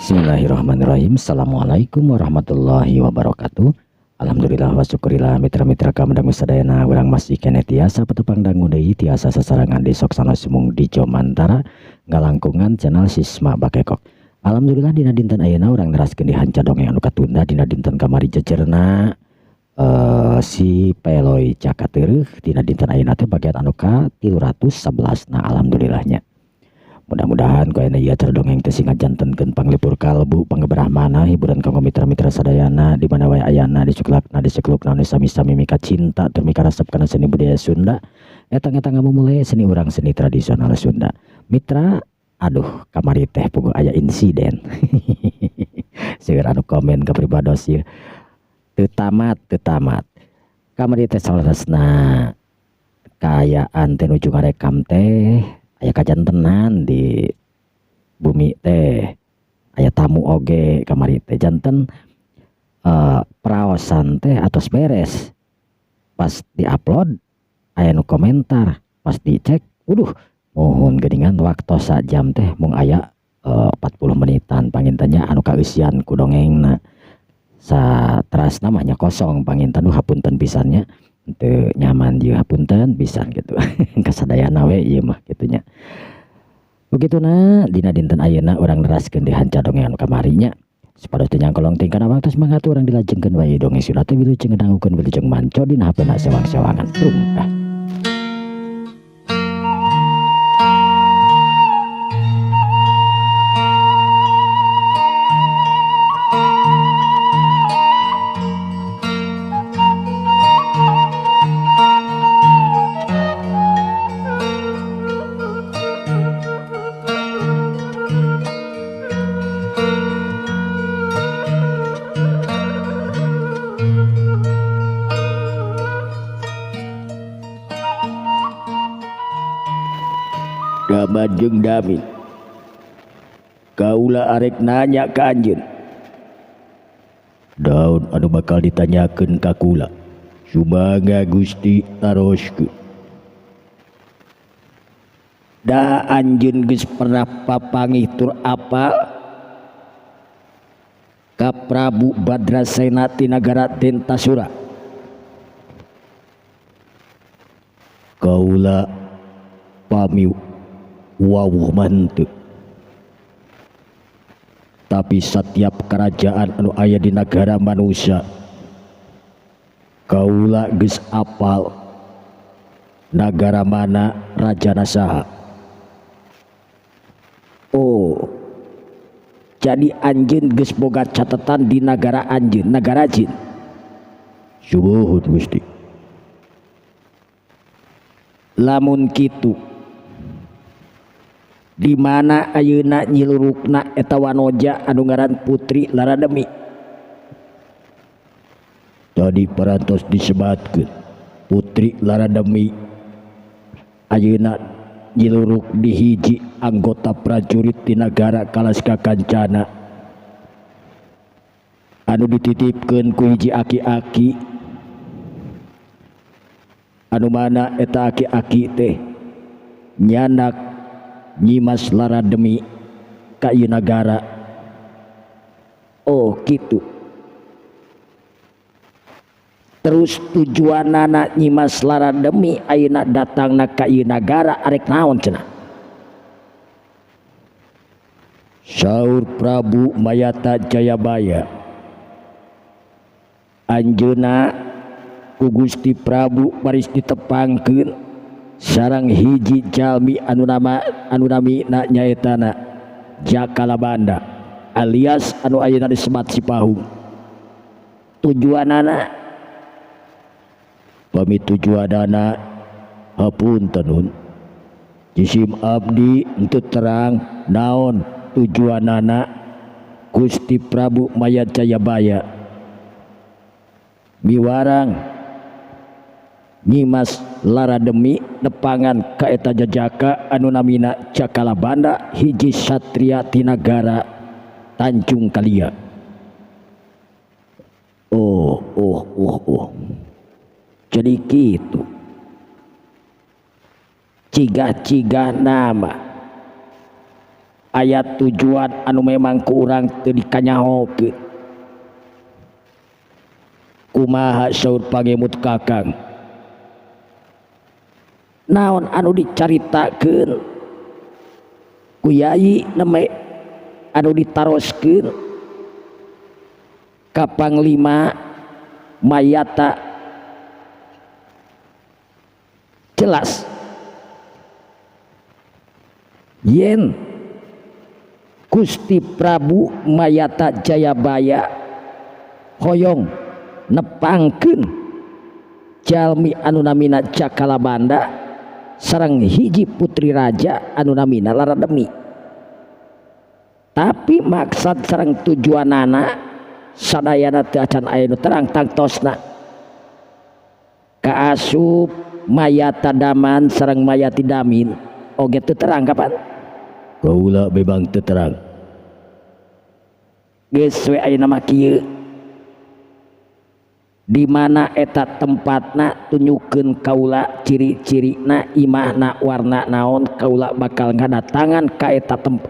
Bismillahirrahmanirrahim. Assalamualaikum warahmatullahi wabarakatuh. Alhamdulillah wa syukurillah mitra-mitra kamandang sadayana urang masih kene tiasa petupang dangu deui tiasa sasarangan di soksana sumung di Jomantara ngalangkungan channel Sisma Bakekok. Alhamdulillah dina dinten ayeuna urang neraskeun dihanca dongeng anu katunda dina dinten kamari jejerna si Peloy Cakateureuk dina dinten ayeuna teh bagian anu ka 311. Nah alhamdulillahnya. Mudah-mudahan kau ini ya dongeng teh sing ngajantenkeun panglipur kalbu panggeberah mana hiburan kanggo mitra-mitra sadayana di mana wae ayana di cuklakna di ceklukna nu sami-sami mika cinta tur mika resep kana seni budaya Sunda eta ngamumule seni urang seni tradisional Sunda. Mitra aduh kamari teh puguh aya insiden seueur anu komen ka pribados ieu teu tamat kamari teh salasna kaayaan teh nuju ngarekam teh aya kajantenan di bumi teh aya tamu oge kamari teh janten praosan teh atos beres pas diupload aya nu komentar pas dicek mohon geuningan waktu sajam teh mung aya 40 menitan pangintanya anu kaeusian ku dongengna satras namanya kosong panginten hapunten pisannya teu nyaman ieu hapunten pisan gitu kasadayana we ieu mah kitunya begituna dina dinten ayeuna urang neraskeun dihanca dongeng anu kamarinya supados teu nyangkolong tingkana waktos mangatu urang dilajengkeun wae dongeng Sunda teh wilujeng ngedangukeun wilujeng manco dina hapeuna sewang-sewangan tungkah. Damajeng Damin kaula arek nanya ka anjeun daun anu bakal ditanyakeun ka kula sumangga Gusti taroskeun da anjeun geus pernah papangih tur apal ka Prabu Badrasena ti nagara Dentasura. Kaula pamiu wawuh manteu tapi setiap kerajaan anu aya di negara manusia kaula geus apal nagara mana rajana saha. Oh jadi anjeun geus boga catatan di negara anjeun nagara jin. Subuhun Gusti. Lamun kitu di mana ayeuna nyilurukna eta wanoja anu ngaran Putri Larademi. Tadi parantos disebatkeun Putri Larademi ayeuna nyiluruk di hiji anggota prajurit di negara Kalaska Kancana anu dititipkeun ku hiji aki-aki anu mana eta aki-aki teh nyanak Nyimas Larademi ka ieu nagara. Oh gitu. Terus tujuanana Nyimas Larademi ayeuna datangna ka ieu nagara arek naon cenah? Saur Prabu Mayata Jayabaya anjeunna ku Gusti Prabu baris ditepangkeun sarang hiji jalmi anu namina nyaetana Jakalabanda alias anu ayeuna disebat Sipahung. Tujuanana pamitujuanana hapunten jisim abdi henteu terang naon tujuanana Gusti Prabu Mayat Jayabaya miwarang Nyimas Larademi nepangan ka eta jajaka anu namina Jakalabanda hiji satria ti nagara Tanjung Kalia. Oh jadi gitu ciga-ciga nama ayat tujuan anu memang ku urang teu dikanyahokeun. Kumaha saur pangemut kakang? Naon anu dicaritakeun ku yai neme anu ditaroskeun ka panglima mayata jelas yen Gusti Prabu Mayata Jayabaya hoyong nepangkeun jalmi anu namina Jakalabanda sareng hiji putri raja anu namina Larademi, tapi maksud sareng tujuanana sadayana teu acan aya nu terang tangtosna kaasup Mayata Daman sareng Mayati Damin oge teu terang kapan kaula memang teu terang geus we aya nama kieu di mana eta tempatna tunjukkeun kaula ciri-cirina imahna warna naon kaula bakal ngadatangan ka eta tempat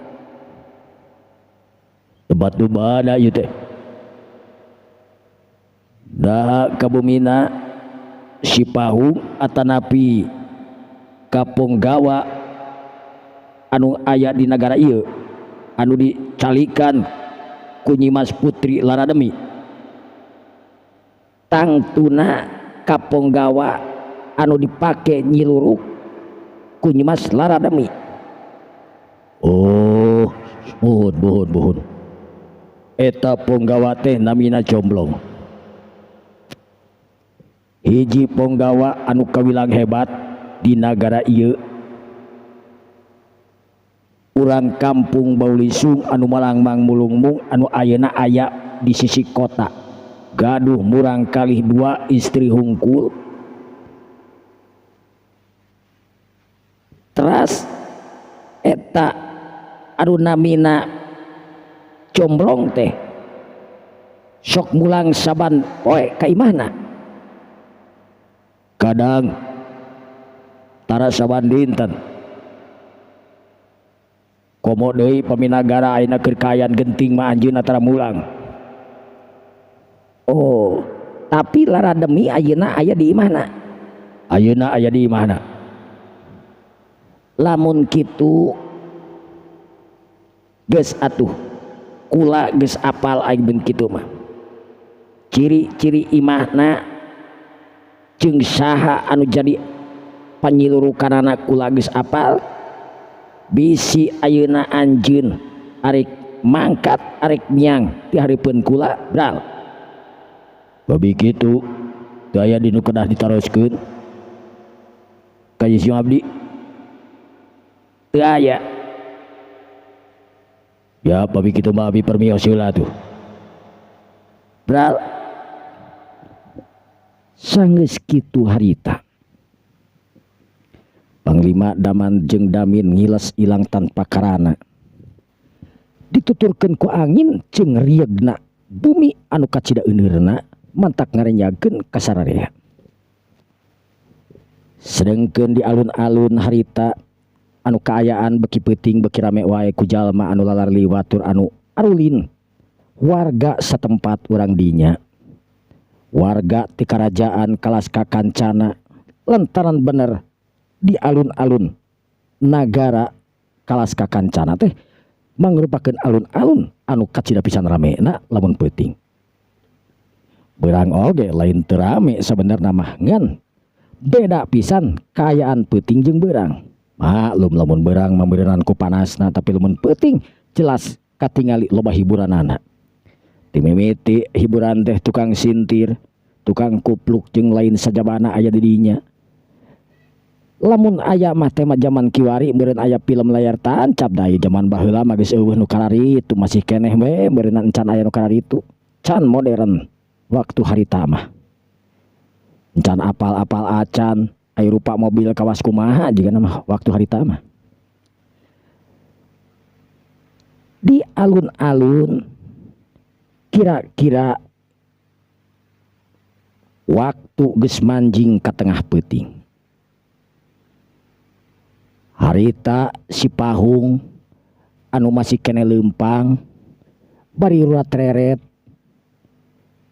nu mana ieu teh da kabumina Sipahung atanapi Kaponggawa anu aya di negara ieu anu dicalikan ku Nyimas Putri Larademi tangtuna Kaponggawa anu dipake nyiluruk ku Nyimas Larademi. Oh mohon eta Ponggawa teh namina Jomblong, hiji Ponggawa anu kawilang hebat di negara ieu. Urang kampung Baulisung anu Malangmang Mulungmung anu ayeuna aya di sisi kota gaduh murang kalih 2 istri hungkul. Teras eta anu namina Jomblong teh sok mulang saban poe ka imahna, kadang tara saban dinten komo deui paminagara ayeuna keur kaayaan genting mah anjeunna tara mulang. Oh, tapi Larademi ayeuna aya di imahna. Ayeuna aya di imahna. Lamun kitu geus atuh kula geus apal aing beun kitu mah. Ciri-ciri imahna jeung saha anu jadi panyilurukanana kula geus apal. Bisi ayeuna anjeun arek mangkat arek miang ti hareupeun kula bral. Babi kitu teu aya dinu kedah ditaroskeun ka Yesi Abdi teu aya. Ya babi kitu mah abi permios heula tuh bral. Sanggeus kitu harita Panglima Daman jeung Damin ngiles ilang tanpa karana dituturkeun ku angin jeung riegna bumi anu kacida euneurna mantak ngarenyageun ka sararea. Sedengkeun di alun-alun harita anu kaayaan beki peuting beki rame wae ku jalma anu lalar liwatur anu arulin warga satempat urang dinya, warga ti karajaan kalas kakancana lantaran bener di alun-alun nagara kalas kakancana teh mangrupakeun alun-alun anu kacida pisan ramena lamun peuting. Beurang oge lain teu rame sabenerna mah ngan beda pisan kaayaan peuting jeung beurang. Maklum lamun beurang membeureunnan ku panasna tapi lamun peuting jelas katingali loba hiburanana. Ti mimiti hiburan teh tukang sintir, tukang kupluk jeung lain sajabana aya di dinya. Lamun aya mah tema zaman kiwari meureun aya film layar tancap da zaman baheula mah geus eueuh nu kararitu masih keneh we meureunna encan aya nu kararitu. Can modern waktu harita mah. Encan apal-apal acan aya rupa mobil kawas kumaha jigana mah waktu harita mah. Di alun-alun kira-kira waktu geus manjing ka tengah peuting. Harita Sipahung anu masih kene lempang bari urat reret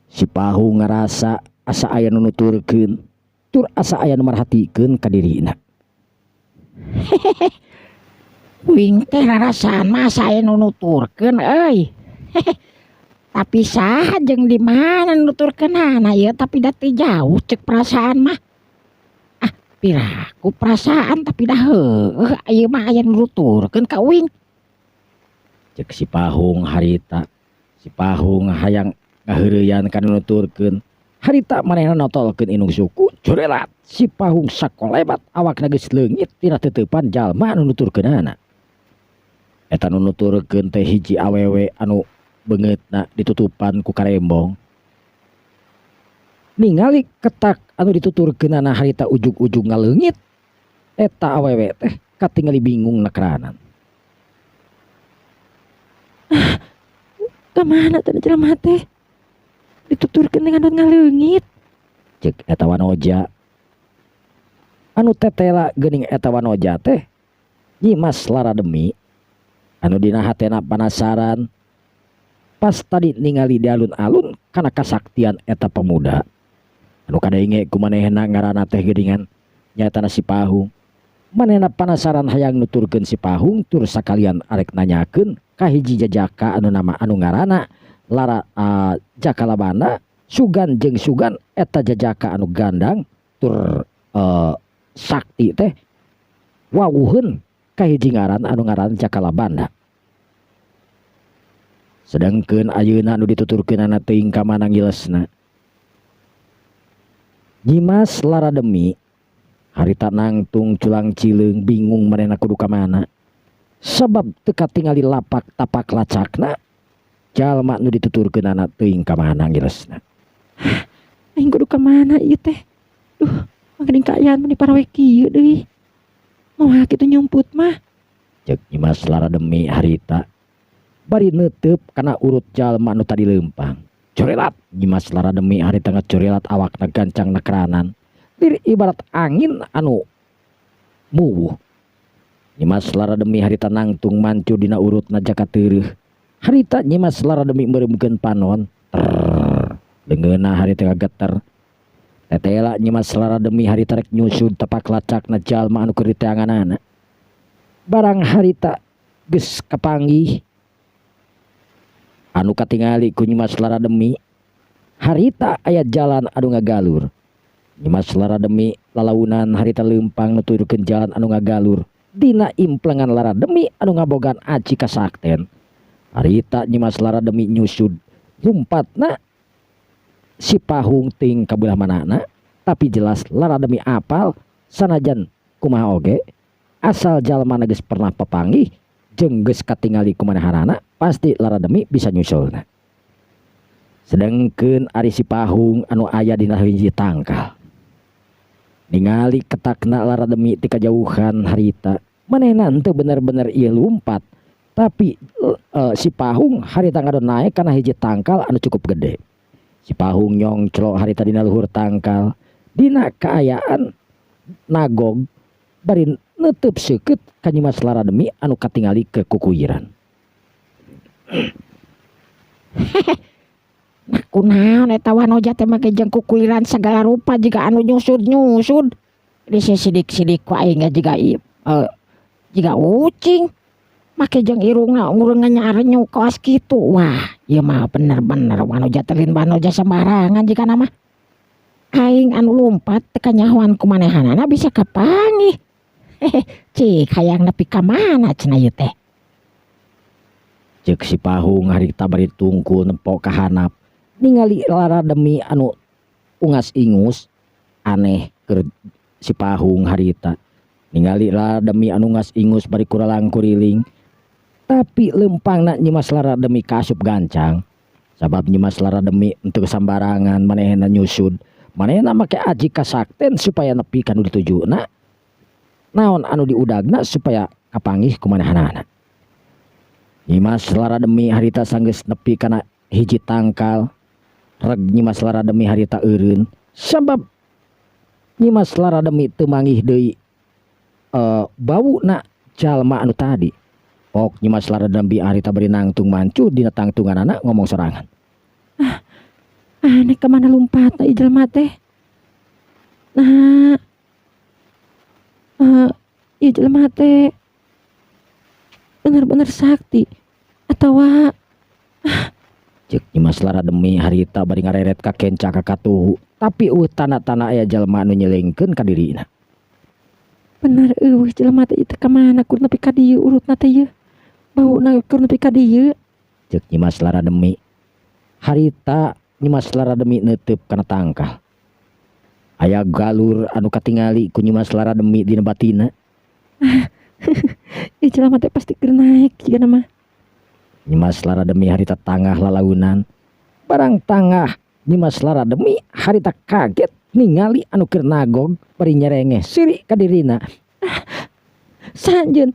si Pahung ngerasa asa aya nu nuturkeun tur asa aya nu marhatikeun ka dirina. Wing teh rarasaan masa aya nu nuturkeun euy. Tapi saha jeung di mana nuturkeunana ya tapi da teu jauh cek perasaan mah. Ah, piraku perasaan tapi dah heueuh ieu mah aya nu nuturkeun ka Wing. Cek si Pahung harita. Si Pahung hayang ngaheureuyan kana nuturkeun. Harita manehna notolkeun inung suku jurelat. Si Pahung sakolebat awakna geus leungit tina teutepan jalma anu nuturkeunana. Eta nu nuturkeun teh hiji awewe anu beungeutna ditutupan ku karembong. Ningali ketak anu dituturkeunana harita ujug-ujug ngaleungit. Eta awewe teh katingali bingung nakeranan. Kamana teh jelema teh? Dituturkeun dengan ngaleungit. Cek eta wanoja. Anu tetela geuning eta wanoja teh Nyimas Larademi anu dina hatena panasaran pas tadi ningali di alun-alun kana kasaktian eta pemuda anu kadaenge ku manehna ngaranna teh geuningan nyatana si Pahung. Manehna panasaran hayang nuturkeun si Pahung tur sakalian arek nanyakeun ka hiji jajaka anu nama anu ngaranna Jakalabanda. Sugan jeung Sugan eta jajaka anu gandang tur sakti teh wawuheun ka hiji ngaran anu ngaran Jakalabanda. Sedangkeun ayeuna anu dituturkeunana teuing ka mana ngilesna. Nyimas Larademi harita nangtung culang cileung bingung manehna kudu ka mana. Sabab teu katingali lapak tapak lacakna jalma nu dituturkeunana teuing ka mana ngilesna. Aing kudu ka mana ieu teh? Duh, mangeuning kaayaan meni parawe kieu deui. Moal kitu nyumput mah. Cek Nyimas Larademi harita bari neuteup kana urut jalma nu tadi leumpang. Corelat Nyimas Larademi harita ngacorelat awakna gancang nakeranan. Lir ibarat angin anu muwuh. Nyimas Larademi harita nangtung mancu dina urutna jaka teureuf. Harita Nyimas Larademi meureumekeun panon. Leungeunna harita ngageter. Tetela Nyimas Larademi harita rek nyusud tapak lacakna jalma anu keur diteanganana. Barang harita geus kapanggih anu katingali ku Nyimas Larademi harita aya jalan anu ngagalur. Nyimas Larademi lalaunan harita leumpang nuturkeun jalan anu ngagalur dina implengan Larademi anu ngabogaan aci kasakten. Harita Nyimas Larademi nyusud lumpatna si Pahung ting kabelah manana tapi jelas Larademi apal sanajan kumaha oge asal jalmana geus pernah papanggih jeung geus katingali kumanehanana pasti Larademi bisa nyusulna. Sedengkeun ari si Pahung anu aya dina hiji tangkal ningali ketakna Larademi ti kajauhan harita manehna henteu bener-bener ieu lumpat tapi si Pahung harita ngadon naek kana hiji tangkal anu cukup gede. Si Pahung nyongclo harita dina luhur tangkal dina kaayaan nagog bari neuteub seukeut ka Nyimas Larademi anu katingali ke kukuiran. Nah kunaon eta wanoja teh make jeung kukuiran segala rupa jiga anu nyusud-nyusud. Di sidik-sidik ku aing jiga ucing make jeung irungna ngureungan nyarenyu kaos kitu. Wah, ieu mah bener-bener wanoja teh lain wanoja sembarangan jika nama. Aing anu lumpat teu kanyahoan kumanehanana bisa kapanggih. Cik hayang nepi ka mana cenah ieu teh. Cek si Pahung harita bari tungkul nempo ka handap ningali Larademi anu ungas ingus aneh keur si Pahung harita ningali Larademi anu ungas ingus bari kuralang kuriling tapi lempangna Nyimas Larademi kasup gancang sabab Nyimas Larademi untuk sambarangan manehna nyusud manehna make aji kasakten supaya nepi ka nu ditujuna naon anu diudagna supaya kapanggih kumanehanana. Nyimas Larademi harita sanggeus nepi kana hiji tangkal reg Nyimas Larademi harita eureun sabab Nyimas Larademi teu manggih deui bauna jalma anu tadi Pok nyimas lara dembi harita beri nangtung mancu dina tangtungan anak ngomong sorangan. Aneh kemana lompat na jelema teh. Nah, ieu jelema teh bener-bener sakti atawa Cek nyimas lara demi harita bari ngareret ka kenca ka katuhu. Tapi tana-tana aya jalma anu nyelengkeun ka dirina. bener jelema teh teu ka mana kur nepi ka dieu urutna teh ieu. Bauna kur nepi ka dieu. Cek nyimas lara demi harita nyimas lara demi neuteup kana tangkal. Aya galur anu katingali ku nyimas lara demi dina batina. Ieu jelema teh pasti keur naek jiga mah. Nyimas lara demi harita tangah lalaunan. Barang tangah nyimas lara demi harita kaget ningali anu keur nagog bari nyerengeh siri ka dirina. Sanjeun.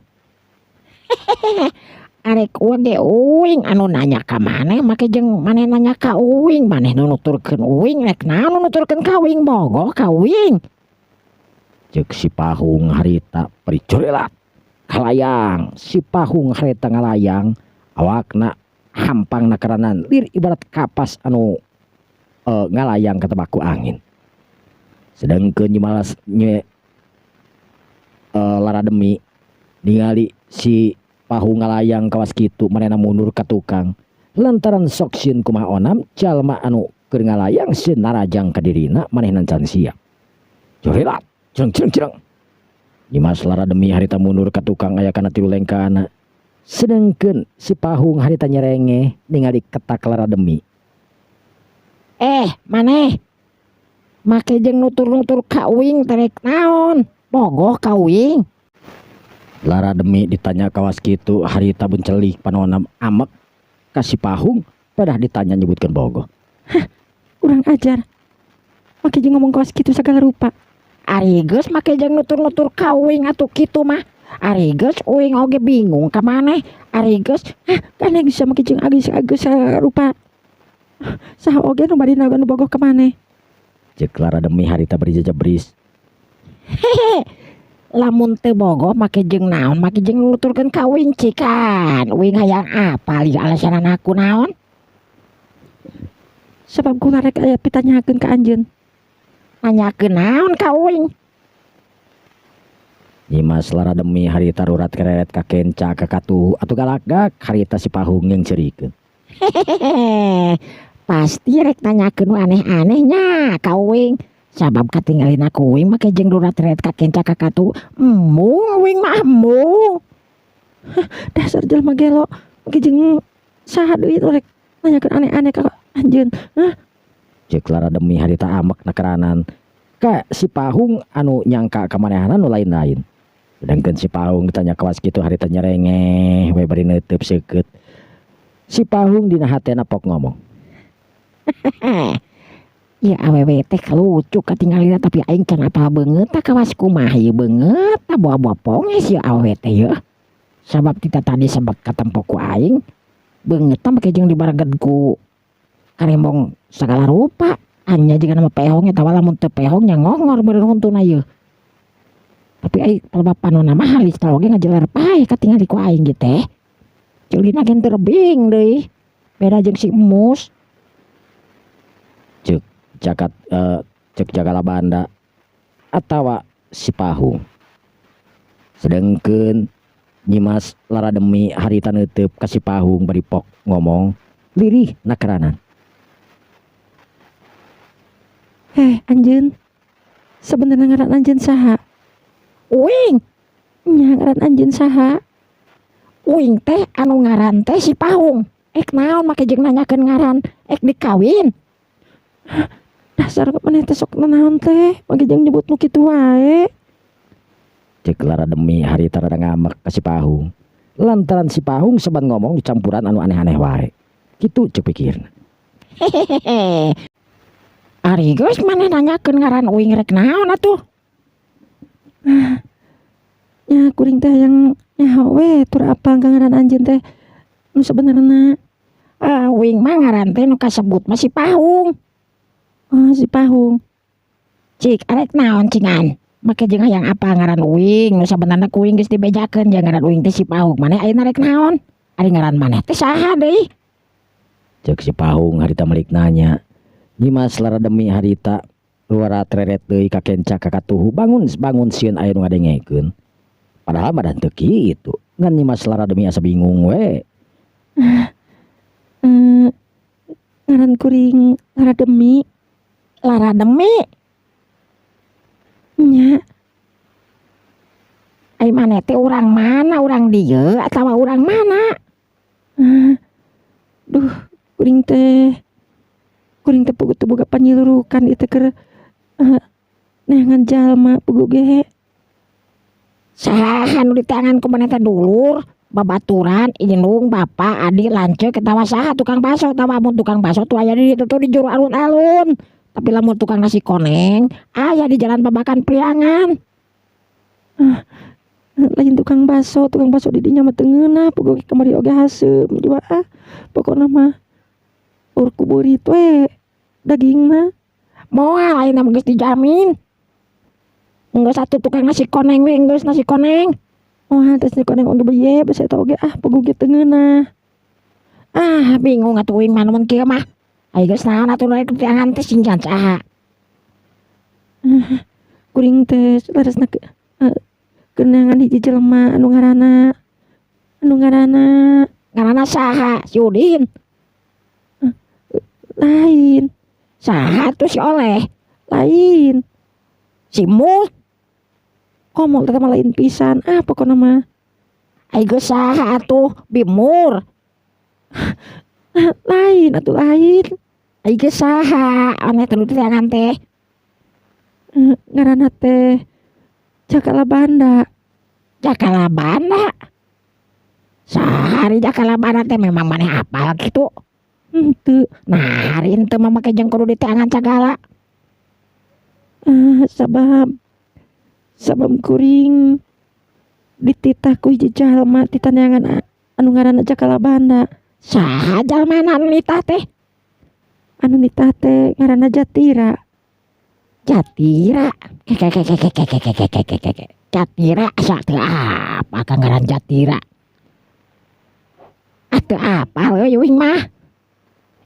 Arek ge uing anu nanya ka maneh make jeung maneh nanya ka uing, maneh nu nuturkeun uing rek naon nu nuturkeun ka uing bogoh ka uing. Cek si Pahung harita pericorelat kalayang. Si Pahung harita ngalayang awakna hampang nakaranan lir ibarat kapas anu ngalayang ka tebaku angin. Sedangkeun nyimalas lara demi ningali si Pahung ngalayang kawas kitu manehna mundur ka tukang lantaran sok sieun kumaha onam jalma anu keur ngalayang sieun narajang ka dirina manehna can siap. Corelat cereng. Nyimas lara demi harita mundur ka tukang aya kana tilu lengkana. Sedangkeun si Pahung harita nyerengeh ningali ketak lara demi. Maneh make jeung nutur-nutur ka uing terek naon? Bogoh ka uing. Lara demi ditanya kawas kitu harita bencelik panonam amek ka si Pahung padah ditanya nyebutkeun bogoh. Kurang ajar. Make jeung ngomong kawas kitu sagala rupa. Ari geus make jeung nutur-nutur ka uing atuh kitu mah. Ari geus uing oge bingung ka maneh. Ari geus kan bisa make jeung agis rupa. Saha oge nu bari nu bogoh ka maneh. Cek lara demi harita beri jajabris. Lamun teu bogoh make jeung naon? Make jeung nuturkeun ka uing cikan. Uing hayang apa li alasan aku naon? Sebab kula rek aya pitanyakeun ka anjeun. Nanyakeun naon ka uing? Nyimas lara demi harita rurat kereret ka kenca ka katuhu atuh galak-galak harita si Pahung yang cerikeun. Pasti rek nanyakeun nu aneh-anehnya ka uing. Sabab katinggalin aku uing make jeung rurat kereret ka kenca ka katuhu. Embung uing mah embung. Dasar jelema gelo make jeung saha deui rek nanyakeun aneh-aneh ka anjeun. Cek lara demi harita amek nakaranan ka si Pahung anu nyangka ka manehna nu lain-lain. Sedangkeun si Pahung ditanya kawas kitu harita nyerengeh we bari neuteub seukeut. Si Pahung dina hatena pok ngomong. Ya awewe teh lucu katinggalina tapi aing can apal beungeut tah kawas kumaha ieu beungeut tah boa-boa ponges ya awewe teh yeuh. Sabab kita tadi sempat katempo ku aing beungeut tah make jeung dibareget ku karembong sagala rupa. Hanya jika nama pehong eta lamun teu pehong nya ngongor beureun huntuna ieu. Tapi ai palebapanonna mah halis tah oge ngajeler paeh katingali ku aing ge teh. Ceulina gen terbing deui. Beda jeung si emus. Cek jagala banda atawa si Pahung. Sedangkeun nyimas lara demi harita neuteub ka si Pahung bari pok ngomong lirih nakaranan. Anjeun. Sebenarnya ngaran anjeun saha? Uing. Nya ngaran anjeun saha? Uing teh anu ngaran teh si Pahung. Naon make jeung nanyakeun ngaran? Dikawin. Dasar maneh teh sok naon teh? Make jeung nyebut nu kitu wae. Cek lara demi harita rada ngamek ka si Pahung. Lantaran si Pahung seban ngomong dicampuran anu aneh-aneh wae. Kitu cek pikirna. Ari geus maneh nanyakeun ngaran uing rek naon atuh? Ya kuring teh yang nyaho we tur apa ngaran anjeun teh nu sabenerna. Uing mah ngaran teh nu kasebut mah si Pahung. Oh si Pahung. Cik arek naon cingan? Make jeung hayang apa ngaran uing nu sabenerna ku uing geus dibejakeun jeung ngaran uing teh si Pahung maneh ayeuna rek naon ari ngaran maneh teh saha deui Cek si Pahung harita melik nanya. Nyimas lara demi harita luar treret deui ka kenca ka katuhu bangun sieun aya nu ngadengekeun. Padahal mah teu kitu. Ngan nyimas lara demi asa bingung we. ngaran kuring lara demi nya ai maneh teh urang mana urang dieu atawa urang mana duh kuring teh puguh teu boga panyilurukan ieu teh keur neangan jalma puguh ge saha nu diteangan ku maneh teh dulur babaturan indung bapa adik lanceuk ketawa saha tukang baso tawa mun tukang baso tuh aya di ditu tuh di juru alun-alun tapi lamun tukang nasi koneng aya di jalan Babakan Priangan lain tukang baso di dinya mah teu ngeunah puguh kamari oge haseum jua pokona mah ur kuburit we dagingna moal ayeuna mah geus dijamin geus satu tukang nasi koneng we geus nasi koneng moal tes nasi koneng oge beye basa eta oge puguh ge teu ngeunah bingung atuh uing mah mun kieu mah ai geus naon atuh rek tiangan teh singkan saha kuring teh laresna keunangan hiji jelema anu ngaranna saha si Udin lain saha tuh si Oleh lain si Mul komol teh mah lain pisan pokona mah ai geus saha atuh Bimur lain ai geus saha aneh teh tiangan teh ngaranna teh Jakalabanda sahari Jakalabanda teh memang maneh apal gitu henteu nah hari henteu mah make jeung kudu diteangan sagala sabab kuring dititah ku hiji jalma ti neangan anu ngaranna Jakalabanda saha jalmana anu nitah teh ngaranna Jatira asa teu apa ka ngaran Jatira teu apa we uing mah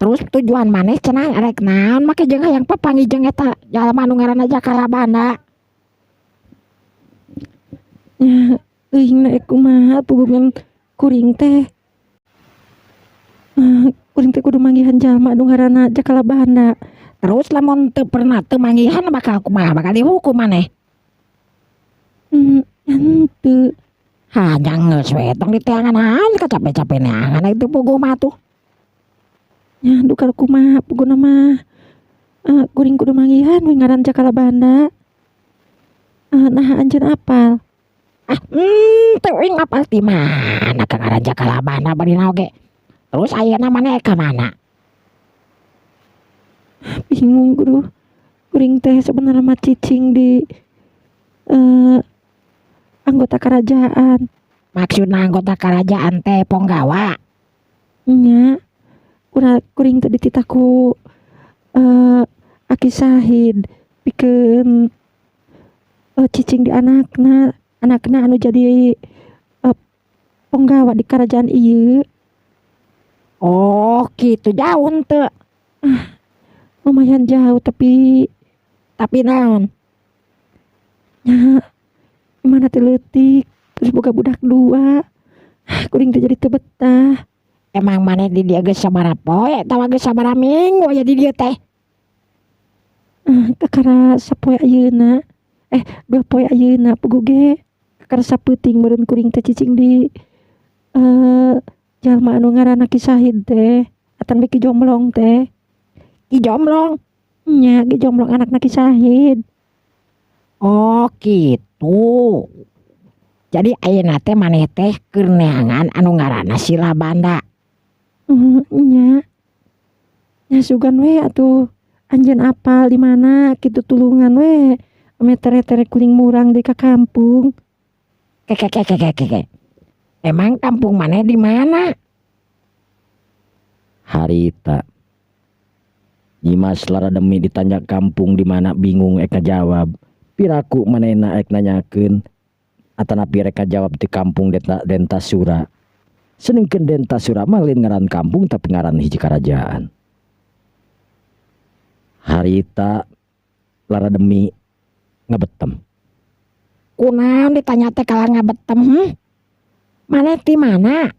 terus tujuan maneh cenah rek naon make jeung hayang papanggih eta jalma anu ngaranna Jakalabanda euing na kumaha puguh kuring teh kudu manggihan jalma anu ngaranna Jakalabanda terus lamun teu pernah teu manggihan bakal kumaha bakal dihukum maneh henteu hajang geus we tong diteangan naon kacape-cape neangan itu puguh mah tuh nya dukar kumaha puguna mah kuring kudu manggihan we ngaran Jakalabanda nah anjeun apal teu uing apal ti mana ka ngaran Jakalabanda bari oge terus ayeuna maneh ka mana bingung kuring teh sebenarnya mah cicing di anggota kerajaan maksudna anggota kerajaan teh Ponggawa nya kuring teh dititah ku Aki Sahid pikeun cicing di anakna anu jadi Ponggawa di kerajaan ieu oh gitu jauh teu lumayan jauh tapi naon gimana teh leutik terus boga budak dua kuring teh jadi teu betah emang maneh di dieu geus sabaraha poe tawa geus sabaraha minggu aya di dieu teh kakara sapoe ayeuna 2 poe ayeuna puguh ge kakara sapeuting meureun kuring teh cicing di jalma anu ngaranna Ki Sahid teh atan beki jomblong teh Ki Jomblong nya Ki Jomblong anakna Ki Sahid oh gitu jadi ayeuna teh maneh teh keur neangan anu ngaranna Silabanda nya sugan we atuh anjeun apal di mana kitu tulungan we ame tere-tere kuring murang di ka kampung emang kampung maneh di mana harita Nyimas lara demi ditanya kampung di mana bingung eka jawab piraku manehna ek nanyakeun atanapi reka jawab di kampung Dentasura. Senengkeun Dentasura mah lain ngaran kampung tapi ngaran hiji karajaan. Harita lara demi ngabetem. Kunaon ditanya teh kalah ngabetem? Mana ti mana?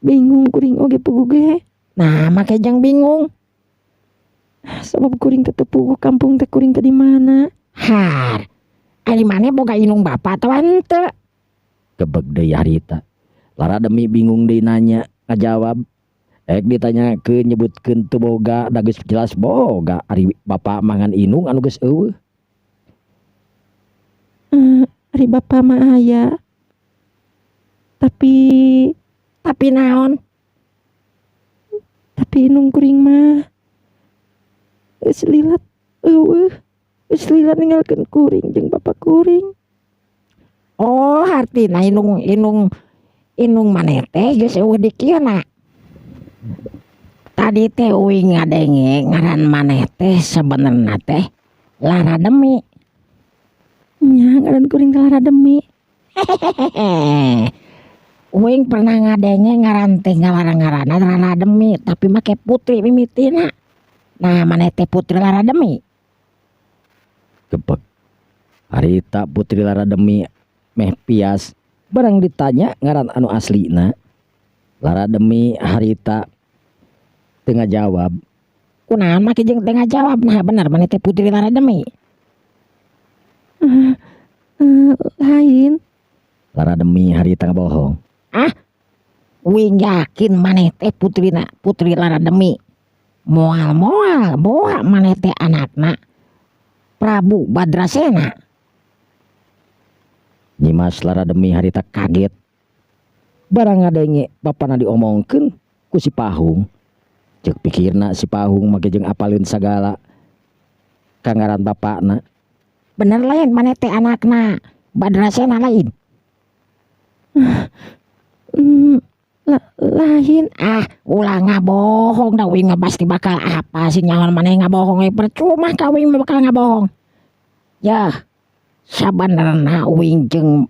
Bingung kuring oge puguh. Nah, make jang bingung. Sabab kuring ketepu kampung teh kuring ke di mana? Har. Ari maneh boga inung bapa atau henteu? Gebeg deui harita. Lara demi bingung deui nanya ngajawab. Ek ditanya ke nyebutkeun teu boga da geus jelas boga ari bapa mangan inung anu geus eueuh. Ari bapa mah aya. Tapi naon? Tapi inung kuring mah geus lilat eueuh. Geus lilat ninggalkeun kuring jeung bapa kuring. Oh, hartina inung maneh teh geus eueuh di kieu. Tadi teh uing ngadenge ngaran maneh teh sebenarnya teh Lara Demi. Nya ngaran kuring teh Lara Demi. Uing pernah ngadenge ngaran teh ngaran-ngaranna Lara Demi tapi make putri mimitina. Nah, maneh teh putri Lara Demi. Gebeg. Harita putri Lara Demi meh pias barang ditanya ngaran anu aslina. Lara Demi harita tengah jawab. Kunaon make jeung tengah jawab? Nah, bener maneh teh putri Lara Demi. Lain. Lara Demi harita ngabohong. Uing yakin maneh teh putri Lara Demi. Moal boa maneh teh anakna Prabu Badrasena. Nyimas Lara Demi harita kaget. Barang ngadenge bapana diomongkeun ku si Pahung. Cek pikirna si Pahung make jeung apaleun sagala kangaran bapakna. Bener lain maneh teh anakna Badrasena lain. Lain. Ulah ngabohong dah uing pasti bakal apa sih nyawan maneh ngabohong percuma ka uing bakal ngabohong. Ya, sabenerna uing jeung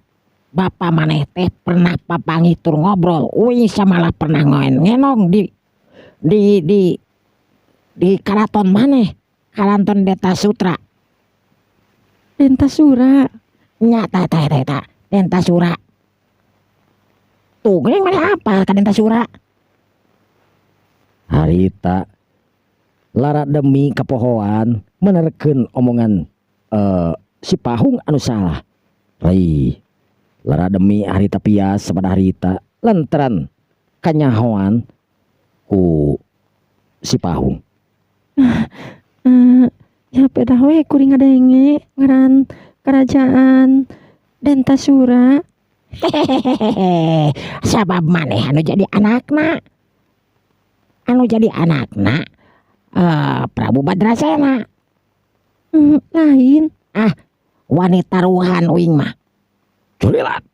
bapa maneh teh pernah papangitur ngobrol. Uing samalah pernah ngenong di karaton maneh, karaton Dentasura. Dentasura. Nya ta Dentasura. Tuh, geuning maneh apa ka Dentasura? Harita Lara Demi kapohoan menerkeun omongan si Pahung anu salah. Rai Lara Demi harita pias sabada harita lantaran kanyahoan ku si Pahung. Ya beda we kuring ngadenge ngaran kerajaan Dentasura. Hehehe, sabab maneh anu jadi anakna Prabu Badrasena. Lain. Wanita ruhan uing mah. Corilat.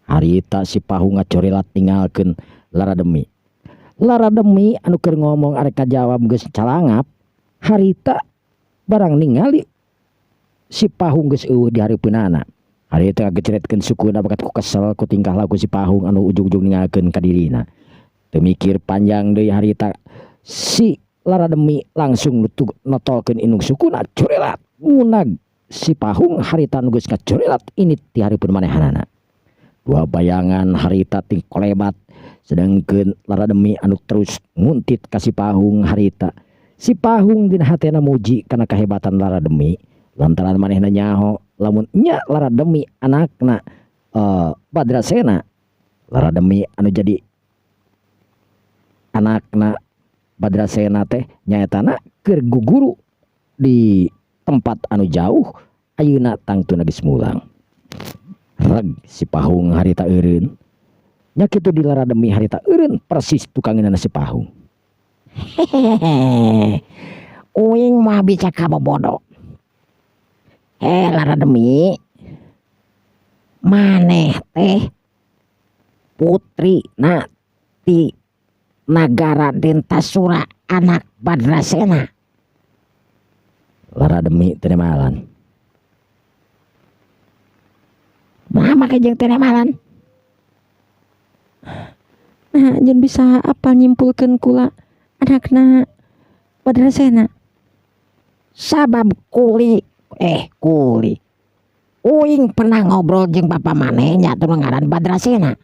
Harita si Pahung ngacorilat tinggalkeun Lara Demi. Lara Demi anu keur ngomong arek kajawab geus calangap. Harita barang ningali si Pahung geus eueuh di hareupeunana. Harita ngageceretkeun sukuna bakat ku kesel ku tingkah laku si Pahung anu ujug-ujug ningalkeun ka dirina. Teu mikir panjang deui harita si Lara Demi langsung notolkeun inung sukuna corilat. Munag si Pahung harita nu geus ngacorilat ini ti hareupeun manehanana. Dua bayangan harita ting kolebat sedangkeun Lara Demi anu terus nguntit ka si Pahung harita. Si Pahung dina hatena muji kana kahebatan Lara Demi lantaran manehna nyaho lamun nya Lara Demi anakna Badrasena. Lara Demi anu jadi anakna Badrasena teh nyaetana keur guguru di tempat anu jauh ayeuna tangtuna geus mulang. Reg si Pahung harita eureun. Nya kitu di Lara Demi harita eureun persis tukangeunana si Pahung. Hehehe, uing mah bisa kabobodo. Lara Demi, maneh teh putri ti nagara Dentasura anak Badrasena. Lara demi teu nemalan. Nah make jeung teu nemalan. Nah anjeun bisa apa nyimpulkeun kula anakna Badrasena. Sabab kuli uing pernah ngobrol jeung papa maneh nya teu ngaran Badrasena.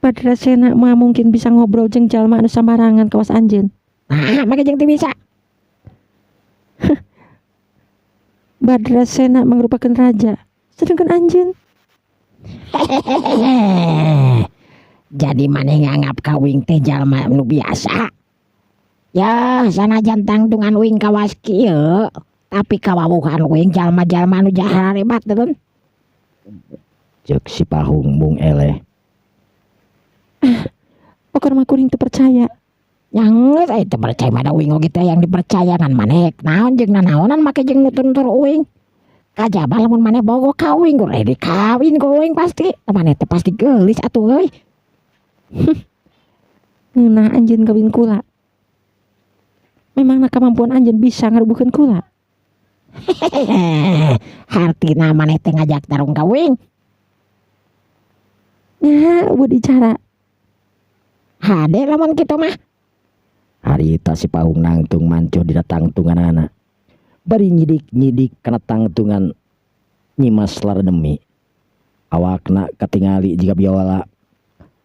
Badrasena mah mungkin bisa ngobrol jeung jalma anu sambarangan kawas anjeun. Nah make jeung teu bisa. Badrasena merupakan raja, sedangkan anjeun Jadi maneh nganggap ka uing teh jalma anu biasa. Ya sanajan tangtungan uing kawas kieu, tapi kawawuhan uing jalma-jalma anu jahar hebat teuh. Ceuk si Pahung mung eleh. pokor mah kuring teu percaya. Yang teu percaya mah uing oge teh yang dipercaya kan maneh. Naon jeung nanaonan make jeung nutur-nutur uing. Kajaba lamun maneh bogo ka uing kudu dikawin ku uing pasti. Maneh teh pasti geulis atuh euy. Ngeunah anjeun kawin kula. Memangna kemampuan anjeun bisa ngarubuhkeun kula. Hartina maneh teh ngajak tarung ka uing. Ya, budi cara. Hade lamun kitu mah. Harita si Pahung nangtung mancuh dina tangtunganana. Bari nyidik-nyidik kana tangtungan Nyimas Lara Demi. Awakna katingali jiga biawala.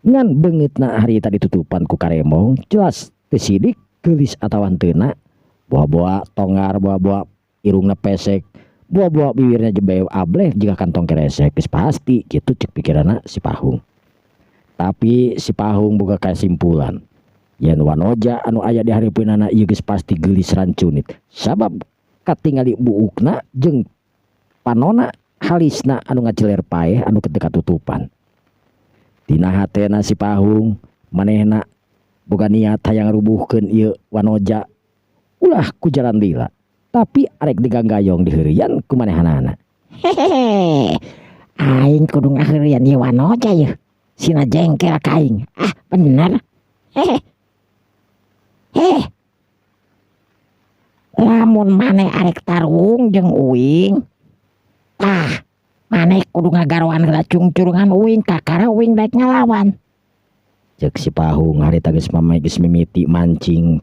Ngan beungitna harita ditutupan ku karemong, jelas teu sidik geulis atawa teuna. Boa-boa tongar, boa-boa irungna pesek, boa-boa bibirna jebeu ableh jika kantong keresek, geus pasti kitu cek pikiranna si Pahung. Tapi si Pahung boga kasimpulan. Yen wanoja anu aya di hareupeunana ieu geus pasti geulis rancunit. Sabab katingali buukna jeung panona halisna anu ngaciler paeh anu teu katutupan. Dina hatena si Pahung manehna boga niat hayang rubuhkeun ieu wanoja ulah ku jalan lila. Tapi arek diganggayong diheurian ku manehanana. Hehehe. Aing kudu ngaheurian ieu wanoja yeuh. Sina jengkel ka aing. Ah bener. Hehe. Lamun maneh arek tarung jeung uing. Maneh kudu ngagaroan heula cungcurungan uing kakara uing daek ngalawan. Cek si Pahung harita geus mamai geus mimiti mancing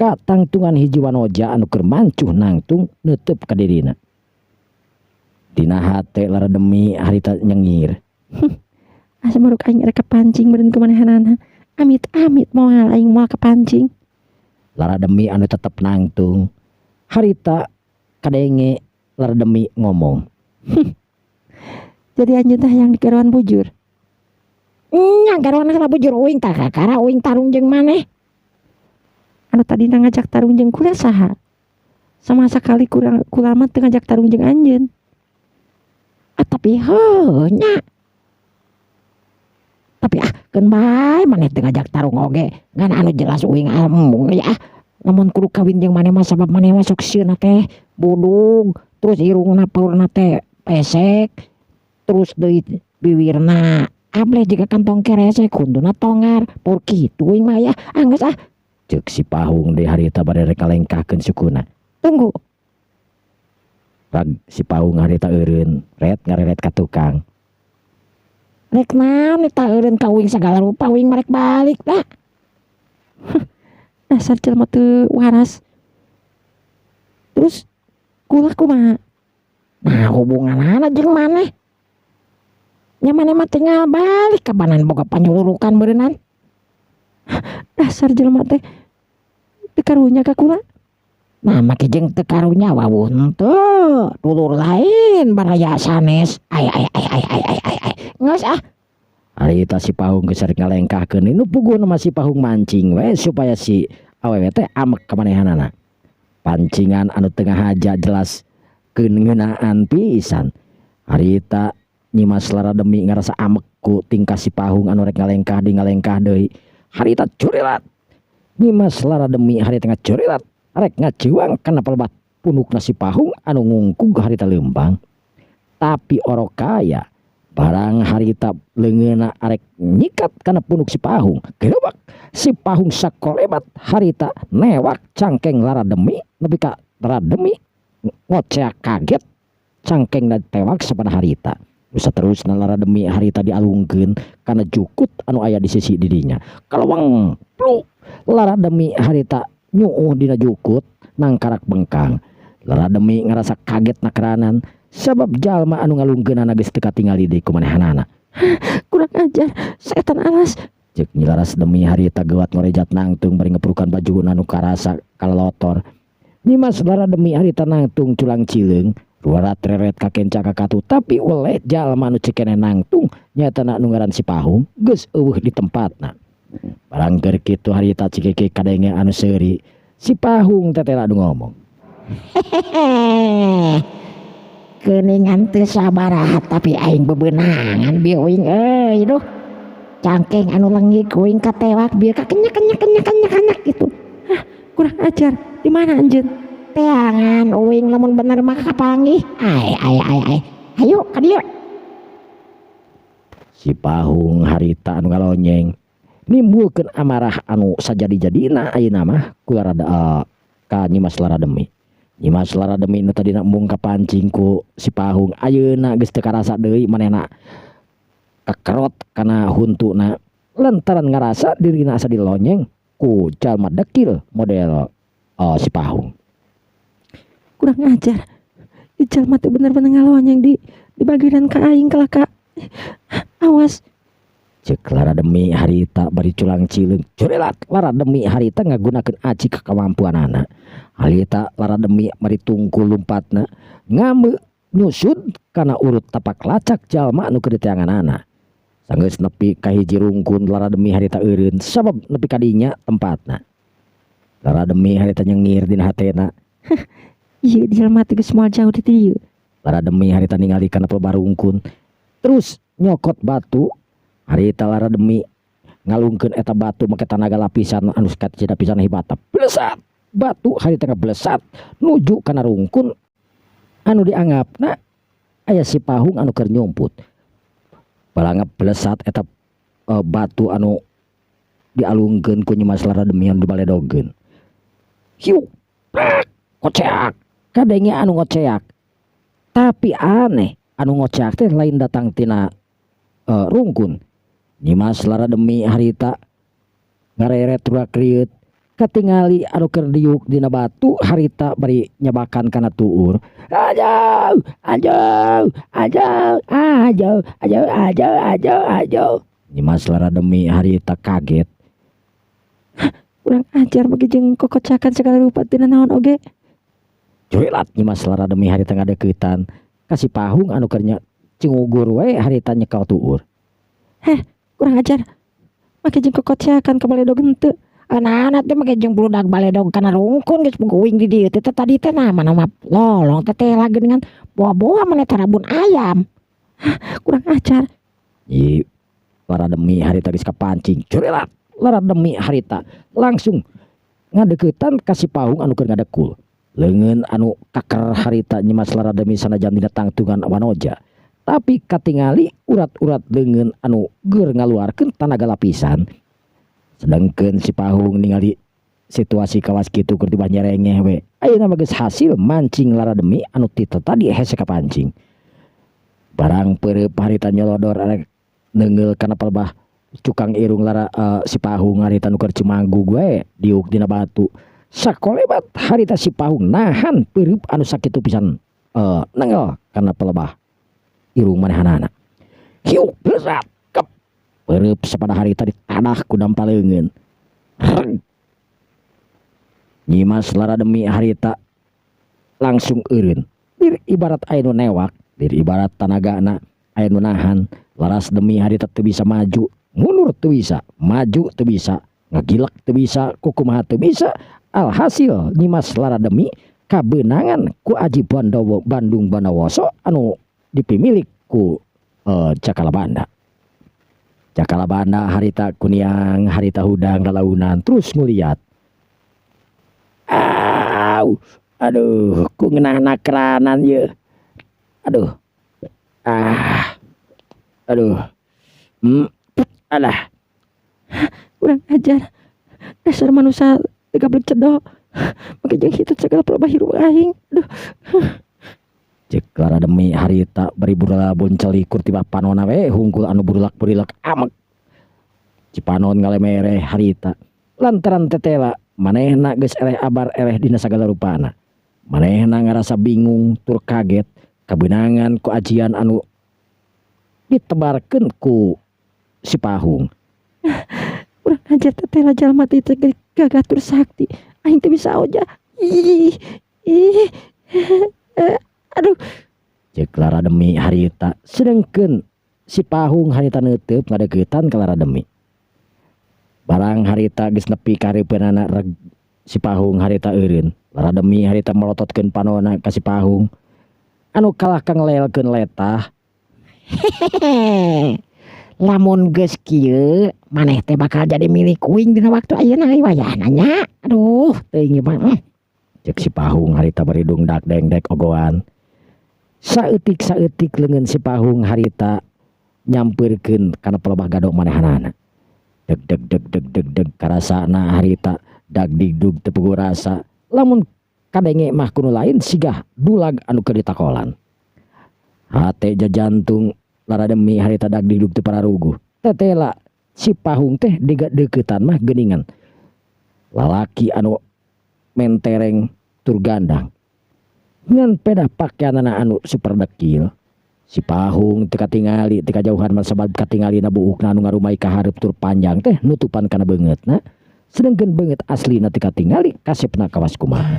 ka tangtungan hiji wanoja anu keur mancuh nangtung neuteub ka dirina. Dina hate Lara Demi harita nyengir. Asa maruk aing rek kepancing beureun kumanehanana. Amit-amit moal aing moal kepancing. Lara Demi anu tetep nangtung. Harita kadenge Lara Demi ngomong. Jadi anjeun teh yang dikeroan bujur. Nya garoan heula bujur uing tah kakara uing tarung jeung maneh. Anu tadina ngajak tarung jeung kula saha? Sama sakali kula mah teu ngajak tarung jeung anjeun. Tapi heuh nya. Tapi keun bae maneh teu ngajak tarung oge. Ngan anu jelas uing amung ya. Lamun kudu kawin jeung maneh mah sabab maneh mah sok sieuna teh budug, terus irungna paurna teh pesek, terus deui bibirna ableh jika kantong keresek, kunduna tongar, paur kitu uing mah ya. Geus ah. Cek si Pahung deui harita bade rek kalengkahkeun sukuna. Tunggu. Rag si Pahung harita eureun, ret ngareret ka tukang. Rek naon eta eureun ka uing sagala rupa uing marek balik dah. Dasar jelema teu waras. Terus kula kumaha? Nah hubunganana jeung maneh. Nya maneh mah tinggal balik ka banan boga panyulurukan beureunan. Dasar jelema teh teu karunya ka kula. Nah make jeung teu karunya wawuh teu dulur lain baraya sanes. Ai. Geus ah. Harita si Pahung geus rek ngalengkahkeun nu puguh mah si Pahung mancing we supaya si awewe teh amek ka manehanana. Pancingan anu tengah haja jelas keungeunaan pisan. Harita Nyimas Lara Demi ngarasa amek ku tingkah si Pahung anu rek ngalengkah deui. Harita curilat. Nyimas Lara Demi harita ngacurilat rek ngaciwang kana palebat punukna si Pahung anu ngungkug harita leumpang. Tapi orok kaya Barang harita leungeunna arek nyikat kana punuk si Pahung, gerebek si Pahung sakolebat harita newak cangkeng lara demi nepi ka lara demi ngocea kaget cangkeng dan tewak sapada harita. Bisa terus lara demi harita dialungkeun kana jukut anu aya di sisi didinya. Kalawang pluk lara demi harita nyuuh dina jukut nangkarak bengkang. Lara demi ngerasa kaget nakeranan sabab jalma anu ngalungkeunana geus teu katingali deui ku manehanana. Kurang ajar, setan alas. Cek nyilaras demi harita gewat ngorejat nangtung bari ngeprukan baju anu karasa kalotor. Nimas lara demi harita nangtung culang cileung ruarat reret kakenca kakatu tapi oleh jalma anu cekene nangtung nyatana anu ngaran si Pahung geus eueuh di tempatna. Barang keur kitu harita cikeke kadenge anu seuri si Pahung tetela anu ngomong. Keuningan teu sabaraha tapi aing bebeunangan bieu uing euy duh. Cangkeng anu leungit uing katewak bieu kakenyak gitu. Kurang ajar, di mana anjeun? Teangan uing lamun bener mah kapanggih. Ai. Hayu ka dieu. Si Pahung harita anu ngalonyeng nimbulkeun amarah anu sajadi-jadina ayeuna mah kularada ka Nyimas lara demi. Nyimas lara demi nu tadina embung kapancing ku si Pahung ayeuna geus teu karasa deui manehna kakerot kana huntuna lantaran ngarasa dirina asa dilonyeng ku jalma dekil model si Pahung. Kurang ajar. Ijal mah teu bener-bener ngalonyeng di bagian ka aing kelaka. Awas. Cek lara demi harita bari culang cileung curelat lara demi harita ngagunakeun aci ka kamampuanana. Harita lara demi bari tungkul lompatna ngame nyusud kana urut tapak lacak jalma anu keur diteanganana. Sanggeus nepi ka hiji rungkun lara demi harita eureun sabab nepi ka dinya tempatna. Lara demi harita nyengir dina hatena. Ieu jalma teh geus moal jauh di dieu. Lara demi harita ningali kana pelbar rungkun terus nyokot batu. Harita lara demi ngalungkeun eta batu make tanaga lapisan anu kacida pisan hibata. Blesat batu harita ngablesat nuju kana rungkun anu dianggapna aya si Pahung anu keur nyumput. Balanga blesat eta batu anu dialungkeun ku Nyimas lara demi anu dibaledogkeun. Hiu koceak kadenge anu ngoceak. Tapi aneh anu ngoceak teh lain datang tina rungkun. Nyimas lara demi harita ngareret ruak riut katingali anu keur diuk dina batu harita bari nyebakan kana tuur. Ajo. Nyimas lara demi harita kaget. Kurang ajar bagi jeung kokocakan segala rupa tina naon oge. Cuilat Nyimas lara demi harita ngadeuketan ka si Pahung anu keur cingugur we harita nyekal tuur. Kurang ajar. Make jeung kokocakan ka baledog henteu. Anak-anak teh make jeung bludak baledog kana rungkun geus uing di dieu teh tadi teh nama lolong teh lagi dengan boa-boa maneh tarabun ayam. Kurang ajar. Ih, lara demi harita geus kapancing. Cuilat lara demi harita langsung ngadeuketan ka si Pahung anu keur ngadekul. Leungeun anu kaker harita Nyimas lara demi sanajan dina tangtungan wanoja. Tapi katingali urat-urat leungeun anu geur ngaluarkeun tanaga lapisan. Sedangkeun si Pahung ningali situasi kawas kitu keur tibah nyerengeh we. Ayeuna mah geus hasil mancing lara demi anu ti tadi hese kapancing. Barang peureup harita nyolodor arek neungeul kana pelbah cukang irung lara si Pahung harita nu keur cimanggug we diuk dina batu. Sakolebat harita si Pahung nahan peureup anu sakitu pisan nenggel kana pelbah irung manehanana. Hiu blesat kep peureup sapada harita ditadah ku dampa leungeun. Nyimas lara demi harita langsung eureun. Dir ibarat aya nu newak, dir ibarat tanagana aya nu nahan. Laras demi harita teu bisa maju, mundur teu bisa, maju teu bisa, ngagilak teu bisa, kukumaha teu bisa. Alhasil Nyimas lara demi kabeunangan ku Aji Bandung Bondowoso anu dipimilik ku Cakala Banda. Cakala Banda harita kuniang harita hudang lalaunan terus nguliat. Aduh ku ngeunah nakranan ye. Aduh. Aduh. Alah. Kurang ajar. Dasar manusia gablek cedok. Make jeung hitut segala pelebah hirup aing. Aduh. Cek Lara demi harita beri buralabun celikur tiba panona we hungkul anu burilak amek. Cipanon ngalemere harita. Lantaran tetela manehna geus eleh abar eleh dina sagala rupana. Manehna ngarasa bingung tur kaget kabeunangan ku ajian anu ditebarkeun ku si Pahung. Kurang ajar tetela jalma teh gagatur sakti. Aing teh bisa oja. Ih. Aduh. Cek Lara demi harita sedengkeun si Pahung harita neuteub ngadeuketan ka Lara demi. Barang harita geus nepi ka hareupeunana reg si Pahung harita eureun. Lara demi harita melototkeun panonna ka si Pahung. Anu kalah kang lelkeun letah. Lamun geus kieu maneh teh bakal jadi milik kuing dina waktu ayeuna wayahna nya. Aduh, teuing ieu mah. Cek si Pahung harita beri dungdak dengdek ogoan. Saeutik leungeun si Pahung harita nyampeurkeun kana pelebah gadok manehanana. Deg karasana harita dagdigdug teu puguh rasa. Lamun kadenge mah kuno lain sigah dulag anu keur ditakolan. Hate jajantung Lara demi harita dagdigdug teu pararuguh. Tetela si Pahung teh deuketan mah geuningan lalaki anu mentereng tur gandang. Ngan pedah pakaianana anu super dekil. Si Pahung teu katingali teu kajauhan mah sabab katingalina buukna anu ngarumai ka hareup tur panjang teh nutupan kana beungeutna. Sedengkeun beungeut aslina teu katingali kasepna kawas kumaha.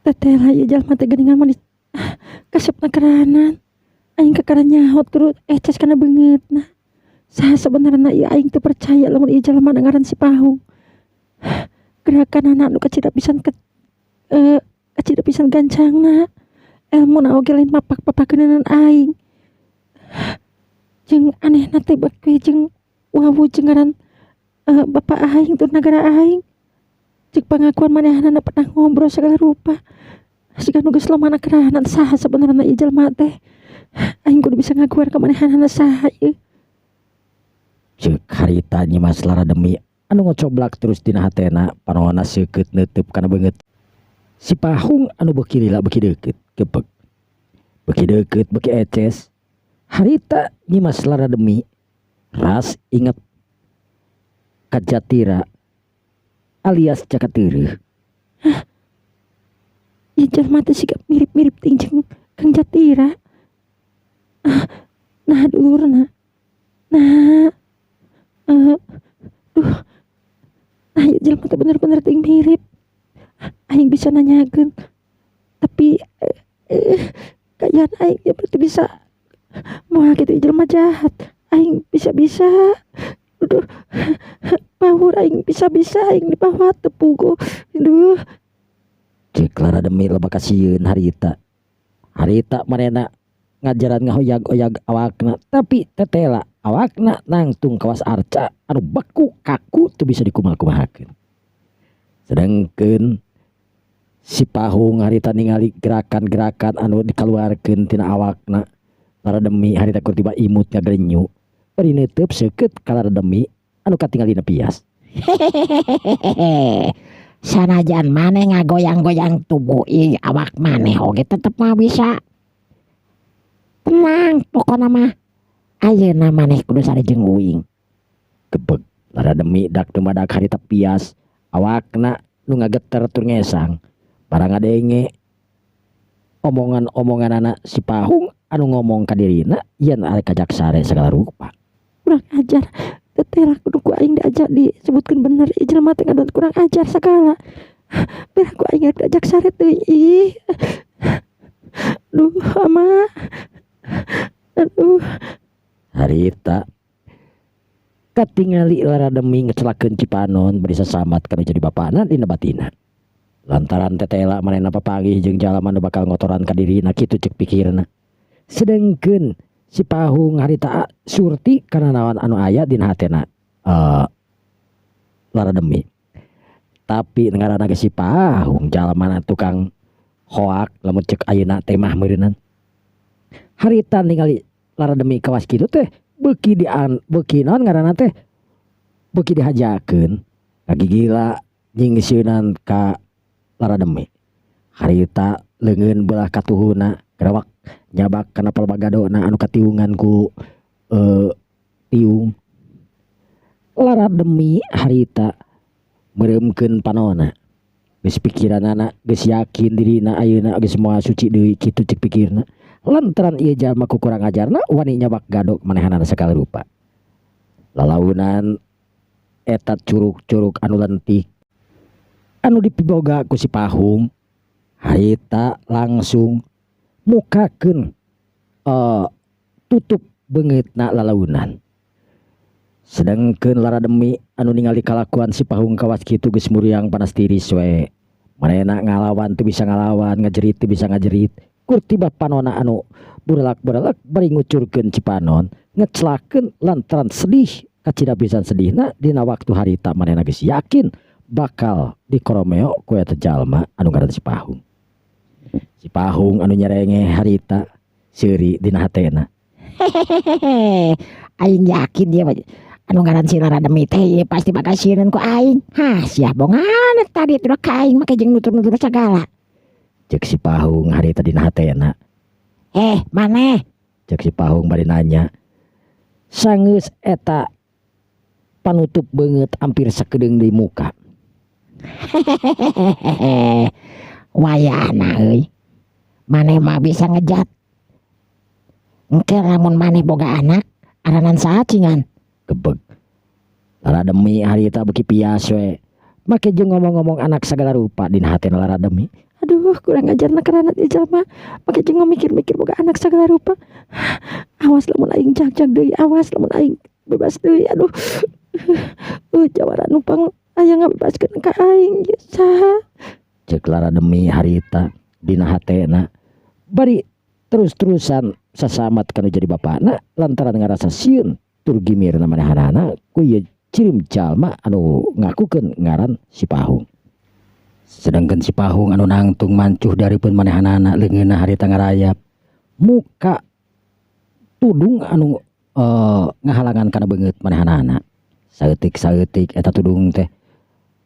Tetela ieu jalma teh geuningan manis. Kasepna kerahanan. Aing kakaran nyaho turut eces kana beungeutna. Saha sebenarnya ieu aing teu percaya lamun ieu jalma ngaran si Pahung. Gerakanana anu kacida pisan kacida pisan gancangna. Elmuna oge lain mapak-papakeuneunan aing. Jeung anehna teh beuki jeung wawu jeung ngaran bapa aing tur nagara aing. Cek pengakuan manehanana pernah ngobrol segala rupa. Siga nu geus lomana kerahanan saha sebenarnya ieu jalma teh. Aing kudu bisa ngaguar ka manehanana saha ieu. Cek harita nyimas Lara demi anu ngocoblak terus dina hatena panonna seukeut neuteub kana beungeut. Si Pahung anu beuki lila beuki deukeut gepeg. Beuki deukeut beuki eces. Harita nyimas Lara demi ras inget ka Jatira alias Jakateureuk. Ieu jalma teh siga mirip-mirip ting jeung Kang Jatira. Nah dulurna. Nah. Nah ieu jalma teh bener-bener ting mirip. Aing bisa nanyakeun. Tapi kayaan aing ya berarti bisa moal kitu jalma jahat. Aing bisa-bisa. Aduh. Bawur aing bisa-bisa aing di bawah tepugo. Aduh. Cek Lara demi loba kasieun harita. Harita manehna ngajaran ngahoyag-oyag awakna tapi tetela awakna nangtung kawas arca anu beku kaku teu bisa dikumal-kumahakeun. Sedengkeun si Pahung harita ningali gerakan-gerakan anu dikaluarkeun tina awakna. Lara demi harita keur tiba imut ngagrenyu. Bari neuteub seukeut ka Lara demi anu katingalina pias. Sanajan maneh ngagoyang-goyang tubuh awak maneh oge tetep mah bisa. Tenang pokona mah. Ayeuna maneh kudu sarejeng uing. Gebeg Lara demi dak dumadak harita pias awakna nu ngageter tur ngesang barang ngadenge omongan-omongan anak si Pahung anu ngomong ka dirina yen arek kajak sare segala rupa. Kurang ajar. Teteh kudu ku aing diajak disebutkeun bener ieu jelema teh ngadon kurang ajar sagala. Biar ku aing diajak sare teuing ih. Duh, ama. Aduh. Harita katingali lara demi ngecelakeun Cipanon bari sasamat kana jadi bapana dina batina. Lantaran tetela manehna papanggih jeung jalma nu bakal ngotoran ka dirina kitu cek pikirna. Sedengkeun si Pahung harita surti kana naon anu aya dina hatena lara demi. Tapi ngaranna ge si Pahung jalma tukang hoak lamun cek ayeuna teh mah meureunan. Harita ningali lara demi kawas kitu teh beuki naon ngaranna teh beuki dihajakeun lagi gila nyingsieunan ka lara demi. Harita leungeun belah katuhuna gerawak nyabak kana palbagadona anu katiungan ku tiung. Lara demi harita mereumkeun panona geus pikiranana geus yakin dirina ayeuna geus moal suci deui kitu cek pikirna. Lantaran ieu jalma ku kurang ajarna wani nyabak gadok manehanana sagala rupa. Lalaunan eta curug-curug anu lentik anu dipiboga ku si Pahung harita langsung mukakeun tutup beungeutna lalaunan. Sedengkeun lara demi anu ningali kalakuan si Pahung kawas kitu geus muriang panas tiris we. Manehna ngalawan teu bisa ngalawan, ngajerit teu bisa ngajerit. Kur tiba panona anu burelak-burelak bari ngucurkeun Cipanon ngecelakeun lantaran sedih kacida pisan sedihna dina waktu harita manehna geus yakin bakal dikoromeo ku eta jalma anu ngaranna si Pahung. Si Pahung anu nyerenge harita seuri dina hatena. Hehehe, aing yakin dia anu ngaran si lara demi teh pasti bakal sieun ku aing. Hah, sia bongan tadi tuh ka aing make jeung nutur-nutur sagala. Cek si Pahung harita dina hatena. Maneh? Cek si Pahung bari nanya. Sangeus eta panutup beungeut hampir sakedeung di muka. Hehehe, wayahna euy. Maneh mah bisa ngejat. Engke lamun maneh boga anak, aranan saha cingan? Gebeg. Lara demi harita beuki pias we. Make jeung ngomong-ngomong anak sagala rupa dina hatena lara demi. Aduh, kurang ajarna karana ieu jalma make jeung mikir-mikir boga anak sagala rupa. Awas lamun aing jag-jag deui, awas lamun aing bebas deui. Aduh. Jawara numpang aya ngabebaskeun ka aing ieu saha? Cek lara demi harita dina hatena. Bari terus-terusan sasamat kana jadi bapana lantaran ngarasa sieun tur gimirna manehanana ku ieu cirim jalma anu ngakukeun ngaran si Pahung. Sedangkan si Pahung anu nangtung mancuh daripun manehanana leungeunna harita ngarayap muka tudung anu ngahalangan kana beungeut manehanana. Saeutik-saeutik eta tudung teh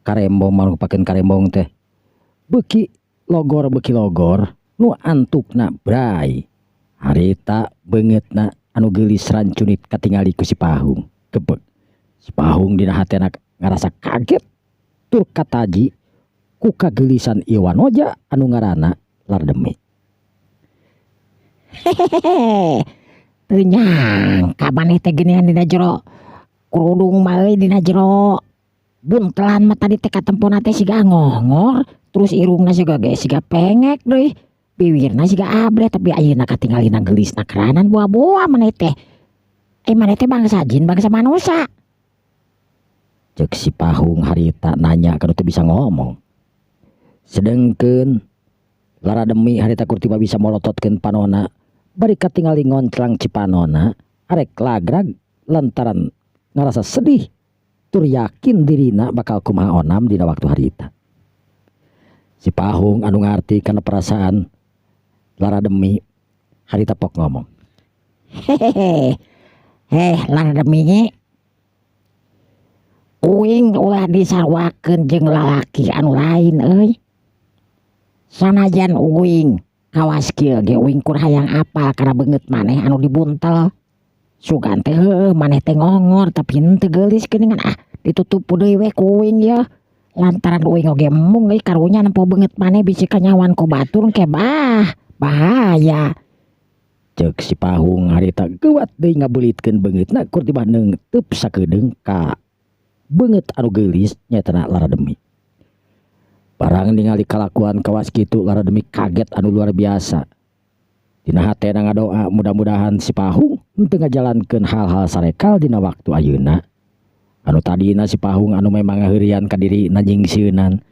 karembong marupakeun karembong teh beuki logor nu antukna bray. Harita beungeutna anu geulis rancunit katingali ku si Pahung. Gebeg. Si Pahung dina hatena ngarasa kaget tur kataji ku kageulisan ieu wanoja anu ngaranna lara demi. Hehehe, teu nyangka maneh teh geuningan dina jero kerudung mah euy dina jero buntelan mah tadi teh katempona teh siga ngongor terus irungna siga pengek deui bibirna siga ableh tapi ayeuna katingalina geulisna keranan buah-buah maneh teh maneh teh bangsa jin bangsa manusia. Cek si Pahung harita nanya kana teu bisa ngomong. Sedengkeun lara demi harita kur tiba bisa molototkeun panona bari katingali ngonclang Cipanonna arek lagrag lantaran ngarasa sedih tur yakin dirina bakal kumaha onam dina waktu harita. Si Pahung anu ngarti kana perasaan lara demi harita pok ngomong. Lara demi nya uing ulah disarwakeun jeung lalaki anu lain euy. Sanajan uing kawas kieu ge uing kur hayang apal kana beungeut maneh anu dibuntel. Sugan teh maneh teh ngongor tapi henteu geulis geuningan ditutup deui we ku uing ya. Lantaran uing oge mung euy karunya nempo beungeut maneh bisi kanyawan ku batur ke bahaya. Cek si Pahung harita geuwat deui ngabeulitkeun beungeutna kur tibah neuteup sakedeung ka beungeut anu geulis nyatana Larademi. Barang ningali kalakuan kawas kitu Larademi kaget anu luar biasa. Dina hatena ngadoa mudah-mudahan si Pahung henteu ngajalankeun hal-hal sarekal dina waktu ayeuna. Anu tadina si Pahung anu memang ngaheurian ka dirina nyingsieunan.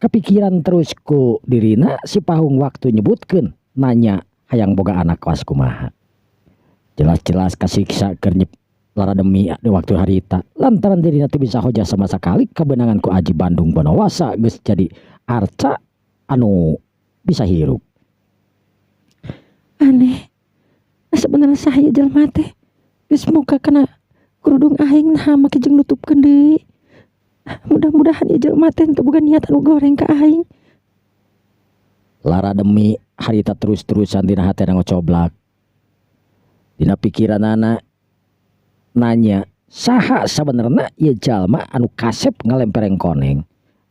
Kepikiran terus ku dirina si Pahung waktu nyebutkeun nanya hayang boga anak kawas kumaha. Jelas-jelas kasiksa keur Larademi di waktu harita lantaran dirina teu bisa hoja sama sakali kebenangan ku Aji Bandung Bonawasa geus jadi arca anu bisa hirup. Aneh. Sebenarnya saya jelema teh geus muka kana kerudung aing nah make jeung nutupkeun deui. Mudah-mudahan ieu jelema teh teu boga niat anu goreng ka aing. Larademi harita terus-terusan dina hatena ngocoblak. Dina pikiranana nanya saha sabenerna ieu jalma anu kasep ngalempereng koneng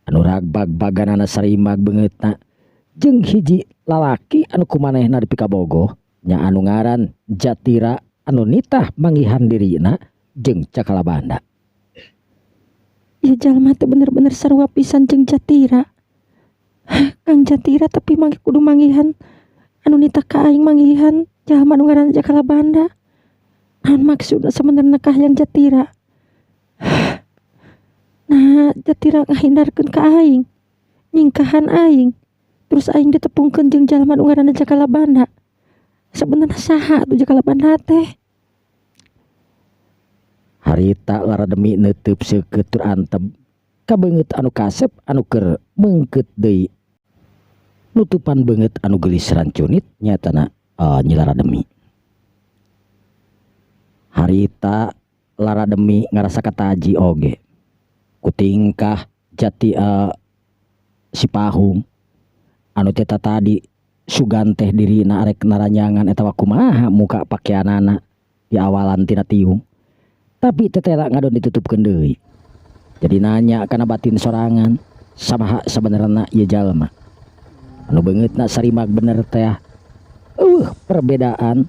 anu ragbag-baganana sarimag beungeutna jeung hiji lalaki anu kumanehna di pikabogoh nya anu ngaran Jatira anu nitah manggihan dirina jeung Cakalabanda. Ieu jalma teh bener-bener sarua pisan jeung Jatira. Kang Jatira tapi kudu manggihan anu nitah ka aing manggihan jalma anu ngaran Cakalabanda. Naon maksudna sebenarnya kahayang Jatira? Nah, Jatira ngahindarkeun ka aing, nyingkahan aing, terus aing ditepungkeun jeung jalma nu ngaranna Cakalabanda. Sebenarnya saha tuh Cakalabanda teh? Harita Larademi neuteub seukeut tur anteb ka beungeut anu kasep anu keur meungkeut deui nutupan beungeut anu geulis rancunit nyatana Nyi Larademi. Harita Larademi ngarasa kataji oge ku tingkah si Pahung anu teta tadi sugan teh dirina arek naranyangan eta kumaha muka pakaianana di awalan tina tiung tapi tetela ngadon ditutupkeun deui. Jadi nanya kana batin sorangan sabaha sabenerna ieu jalma anu beungeutna sarimag bener teh perbedaan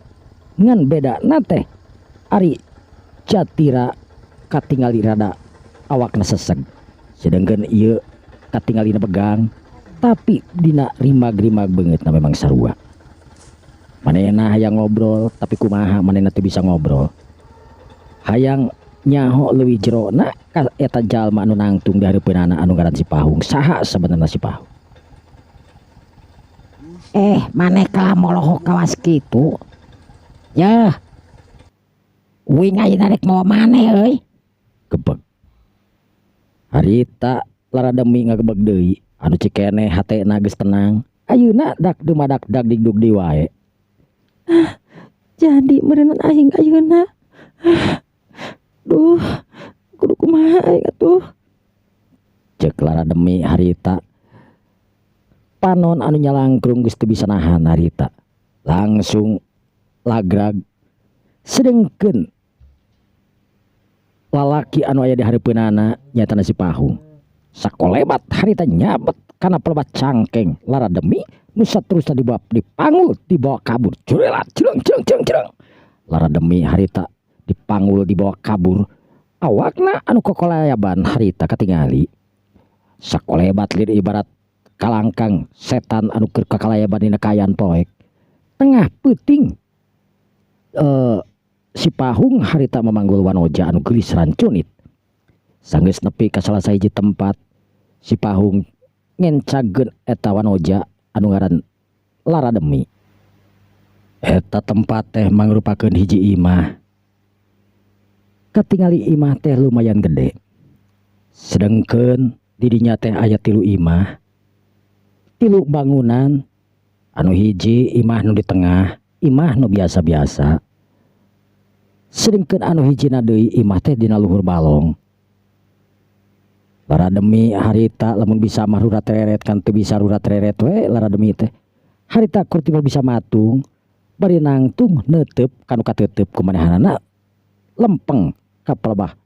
ngan bedana teh ari Jatira katingali rada awakna seseg sedangkan ieu katingalina pegang tapi dina rimag-rimag beungeutna memang sarua. Manehna hayang ngobrol tapi kumaha manehna teu bisa ngobrol. Hayang nyaho leuwih jerona ka eta jalma anu nangtung di hareupeunana anu ngaran si Pahung. Saha sabenerna si Pahung? Maneh kalamoloho kawas kitu. Yah. Uing ayeuna rek mawa maneh euy. Gebeg. Harita Larademi ngagebeg deui anu cikene hatena geus tenang. Ayeuna dak dumadak dak digdug di wae. Jadi meureunna aing ayeuna. Duh, kudu kumaha aing atuh? Cek Larademi harita. Panon anu nyalangkrung geus teu bisa nahan harita. Langsung lagrag sedengkeun lalaki anu aya di hareupeunana nyatana si Pahung. Sakolebat harita nyabet kana pelebat cangkeng Larademi nu saterusna dipanggul dibawa kabur. Curelat cereng. Larademi harita dipanggul dibawa kabur. Awakna anu kokolayaban harita katingali. Sakolebat lir ibarat kalangkang setan anu keur kakalayaban dina kayan poek. Tengah peuting si Pahung harita memanggul wanoja anu geulis rancunit. Sanggeus nepi ka salah sahiji tempat si Pahung ngencageun eta wanoja anu ngaran Larademi. Eta tempat teh mangrupakeun hiji imah. Katingali imah teh lumayan gede. Sedengkeun di dinya teh aya 3 imah. 3 bangunan anu hiji imah nu di tengah, imah nu biasa-biasa. Sedengkeun anu hijina deui imah teh dina luhur balong. Larademi harita lamun bisa mah rurat reret kan teu bisa rurat reret we Larademi teh. Harita kur tiba bisa matung bari nangtung neuteup kanu kateuteup kumanehanana lempeng ka pelebah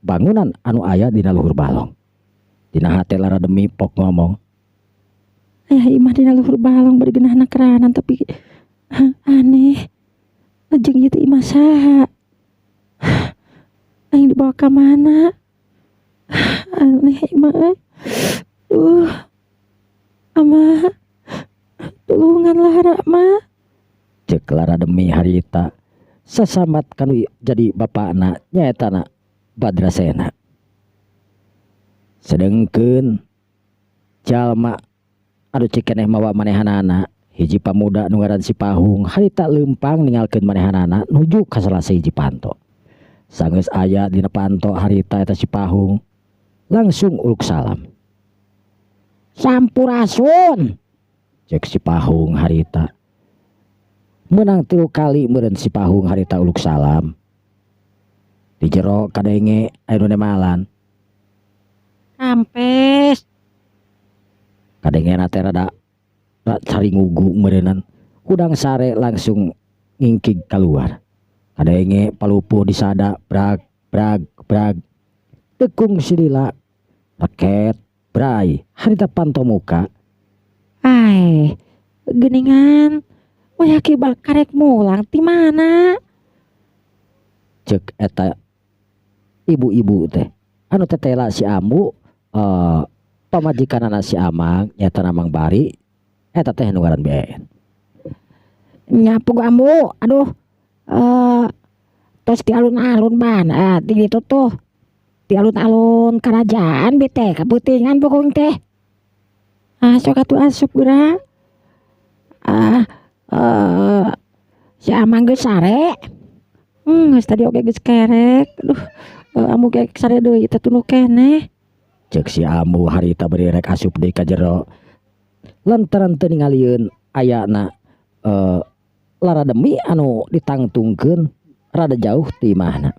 bangunan anu aya dina luhur balong. Dina hate lara demi pok ngomong, Ayah imah dina luhur balong bari geunahna keranan tapi aneh. Lajeng ieu teh imah saha? Aing dibawa ka mana? Aneh imah. Ama tulunganlah hara mah. cek lara demi harita sasamat kanu jadi bapakna nyaetana Badrasena. Sedengkeun jalma anu cek keneh mawa manehanana hiji pamuda nu ngaran Sipahung harita leumpang ninggalkeun manehanana nuju ka salah sahiji panto. Sanggeus aya dina panto harita eta Sipahung langsung uluk salam. Sampurasun. Cek Sipahung harita. Menang 3 kali meureun Sipahung harita uluk salam. Di jero kadenge aya nu nemalan. Kampes. Kadenge na teh rada cari ngugu meureunan. Hudang sare langsung ngingkig keluar. Kadenge palupuh disada brag brag brag. Tekung silila raket bray harita panto muka. Ai, geuningan. Wah ki karek mulang ti mana? Cek eta ibu-ibu teh anu tetela si Ambu pamajikanana si Amang nyata Amang Bari eta teh nu ngaran BN. Nyapu Ambu. Aduh. Tos di alun-alun ban. Di ditu tuh. Di alun-alun kerajaan bete kaputingan pokoknya teh. Sok atuh asup geura. Si Amang geus sare. Geus tadi oge geus kerek. Aduh, amu ge sare deui teh tunu keneh. Cek si Ambu harita beri rek asup deui ka jero lantaran teu ningalieun ayana lara demi anu ditangtungkeun rada jauh ti imahna.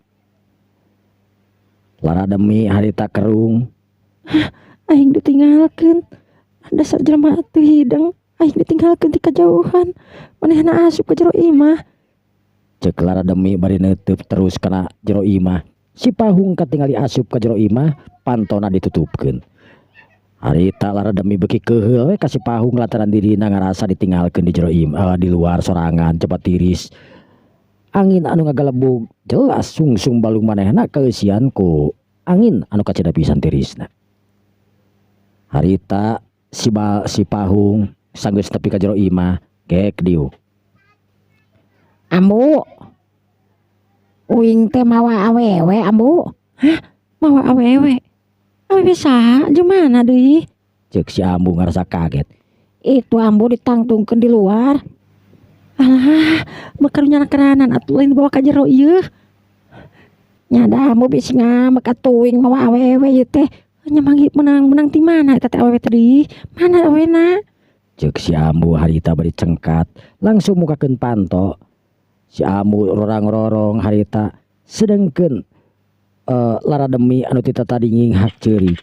Lara demi harita kerung. Aing ditinggalkeun. Dasar jelema atuh hidang. Aing ditinggalkeun ti kajauhan. Manehna asup ka jero imah. Cek lara demi bari neuteub terus kana jero imah. Sipahung katingali asup ka jero imah pantona ditutupkeun. Harita lara demi beki keheul we ka Sipahung lantaran dirina ngarasa ditinggalkeun di jero imah di luar sorangan cepat tiris. Angin anu ngagalebug jelas sungsung balung manehna kaeusian ku angin anu kaceda pisan tirisna. Harita Sipahung sanggeus tepi ka jero imah gek diu. Ambu. Uing teh mawa awewe Ambu. Mawa awewe. Awewe saha? Jeung mana deui? Cek si Ambu ngarasa kaget. Itu Ambu ditangtungkeun di luar. Alah, makarunya keranan atuh lain dibawa ka jero ieu. Nyada Ambu bisi ngamek atuing mawa awewe ieu teh. Nya manggi menang ti mana eta teh awewe tadi? Mana awena? Cek si Ambu harita bari cengkat langsung mukakeun panto. Si Ambu rorang-rorong harita sedengkeun lara demi anu tita tadi nginghak ceurik.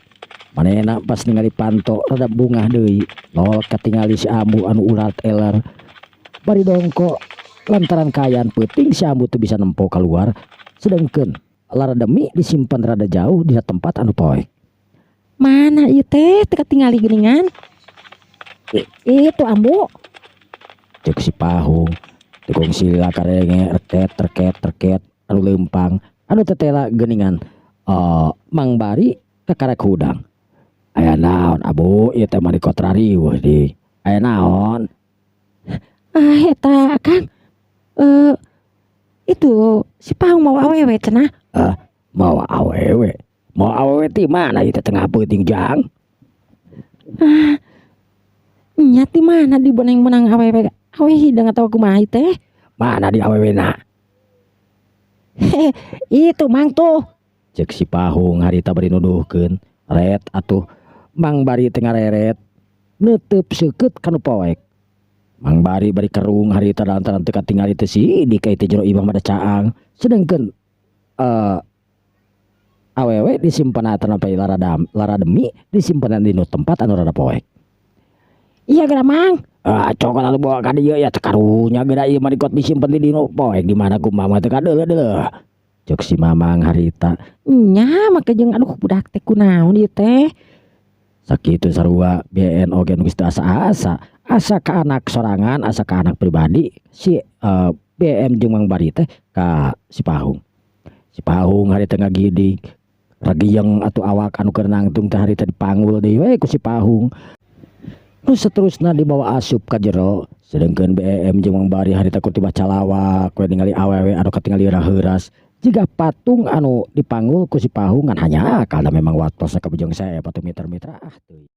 Manehna pas ningali panto rada bungah deui. Lol katingali si Ambu anu ulat eler. Bari dongko lantaran kaayaan peuting si Ambu teu bisa nempo keluar. Sedengkeun lara demi disimpan rada jauh di tempat anu poek. Mana ieu teh teu katingali geuningan? Itu Ambu. Cek Sipahung tekung silila karenge reket anu leumpang anu tetela geuningan Mang Bari kakarek hudang. Aya naon Abu ieu teh mah di kontrarieuh di. Aya naon? Eta Kang. Itu Sipahung mau awewe cenah. Mau awewe. Mau awewe ti mana ieu teh tengah peuting jang? Nya ti mana di benang-benang awewe? Awewe hidang atau kumaha teh? Mana di awewena? Itu Mang tuh. Cek Sipahung harita bari nuduhkeun. Ret atuh Mang Bari teh ngareret neuteub seukeut kanu poek. Mang Bari bari kerung harita lantaran teu katingali teu sidik ka teh jero imah mada caang. Sedengkeun awewe disimpen tanpa lara demi disimpen di tempat anu rada poek. Iya geura Mang. Cokot atuh bawa ka dieu ya teu karunya geura ieu mah dikot disimpen di dino poek di mana kumaha teh kadeuleuh. cek si mamang harita. Nya make jeung aduh budak teh kunaon ieu teh. Sakitu sarua BN oge nu geus teu asa-asa, asa ka anak sorangan, asa ka anak pribadi si BM jeung Mang Bari teh ka si Pahung. Si Pahung harita ngagidik ragieng atuh awak anu keur nangtung teh harita dipanggul deui we ku si Pahung. Nu saterusna dibawa asup ka jero, sedengkeun BM jeung Mang Bari harita ku tiba calawak we ningali awewe anu katingali heuras. Jiga patung anu dipanggul ku si Pahung ngan hanya karena memang watosna ka bujang saya patu mitra-mitra teuing.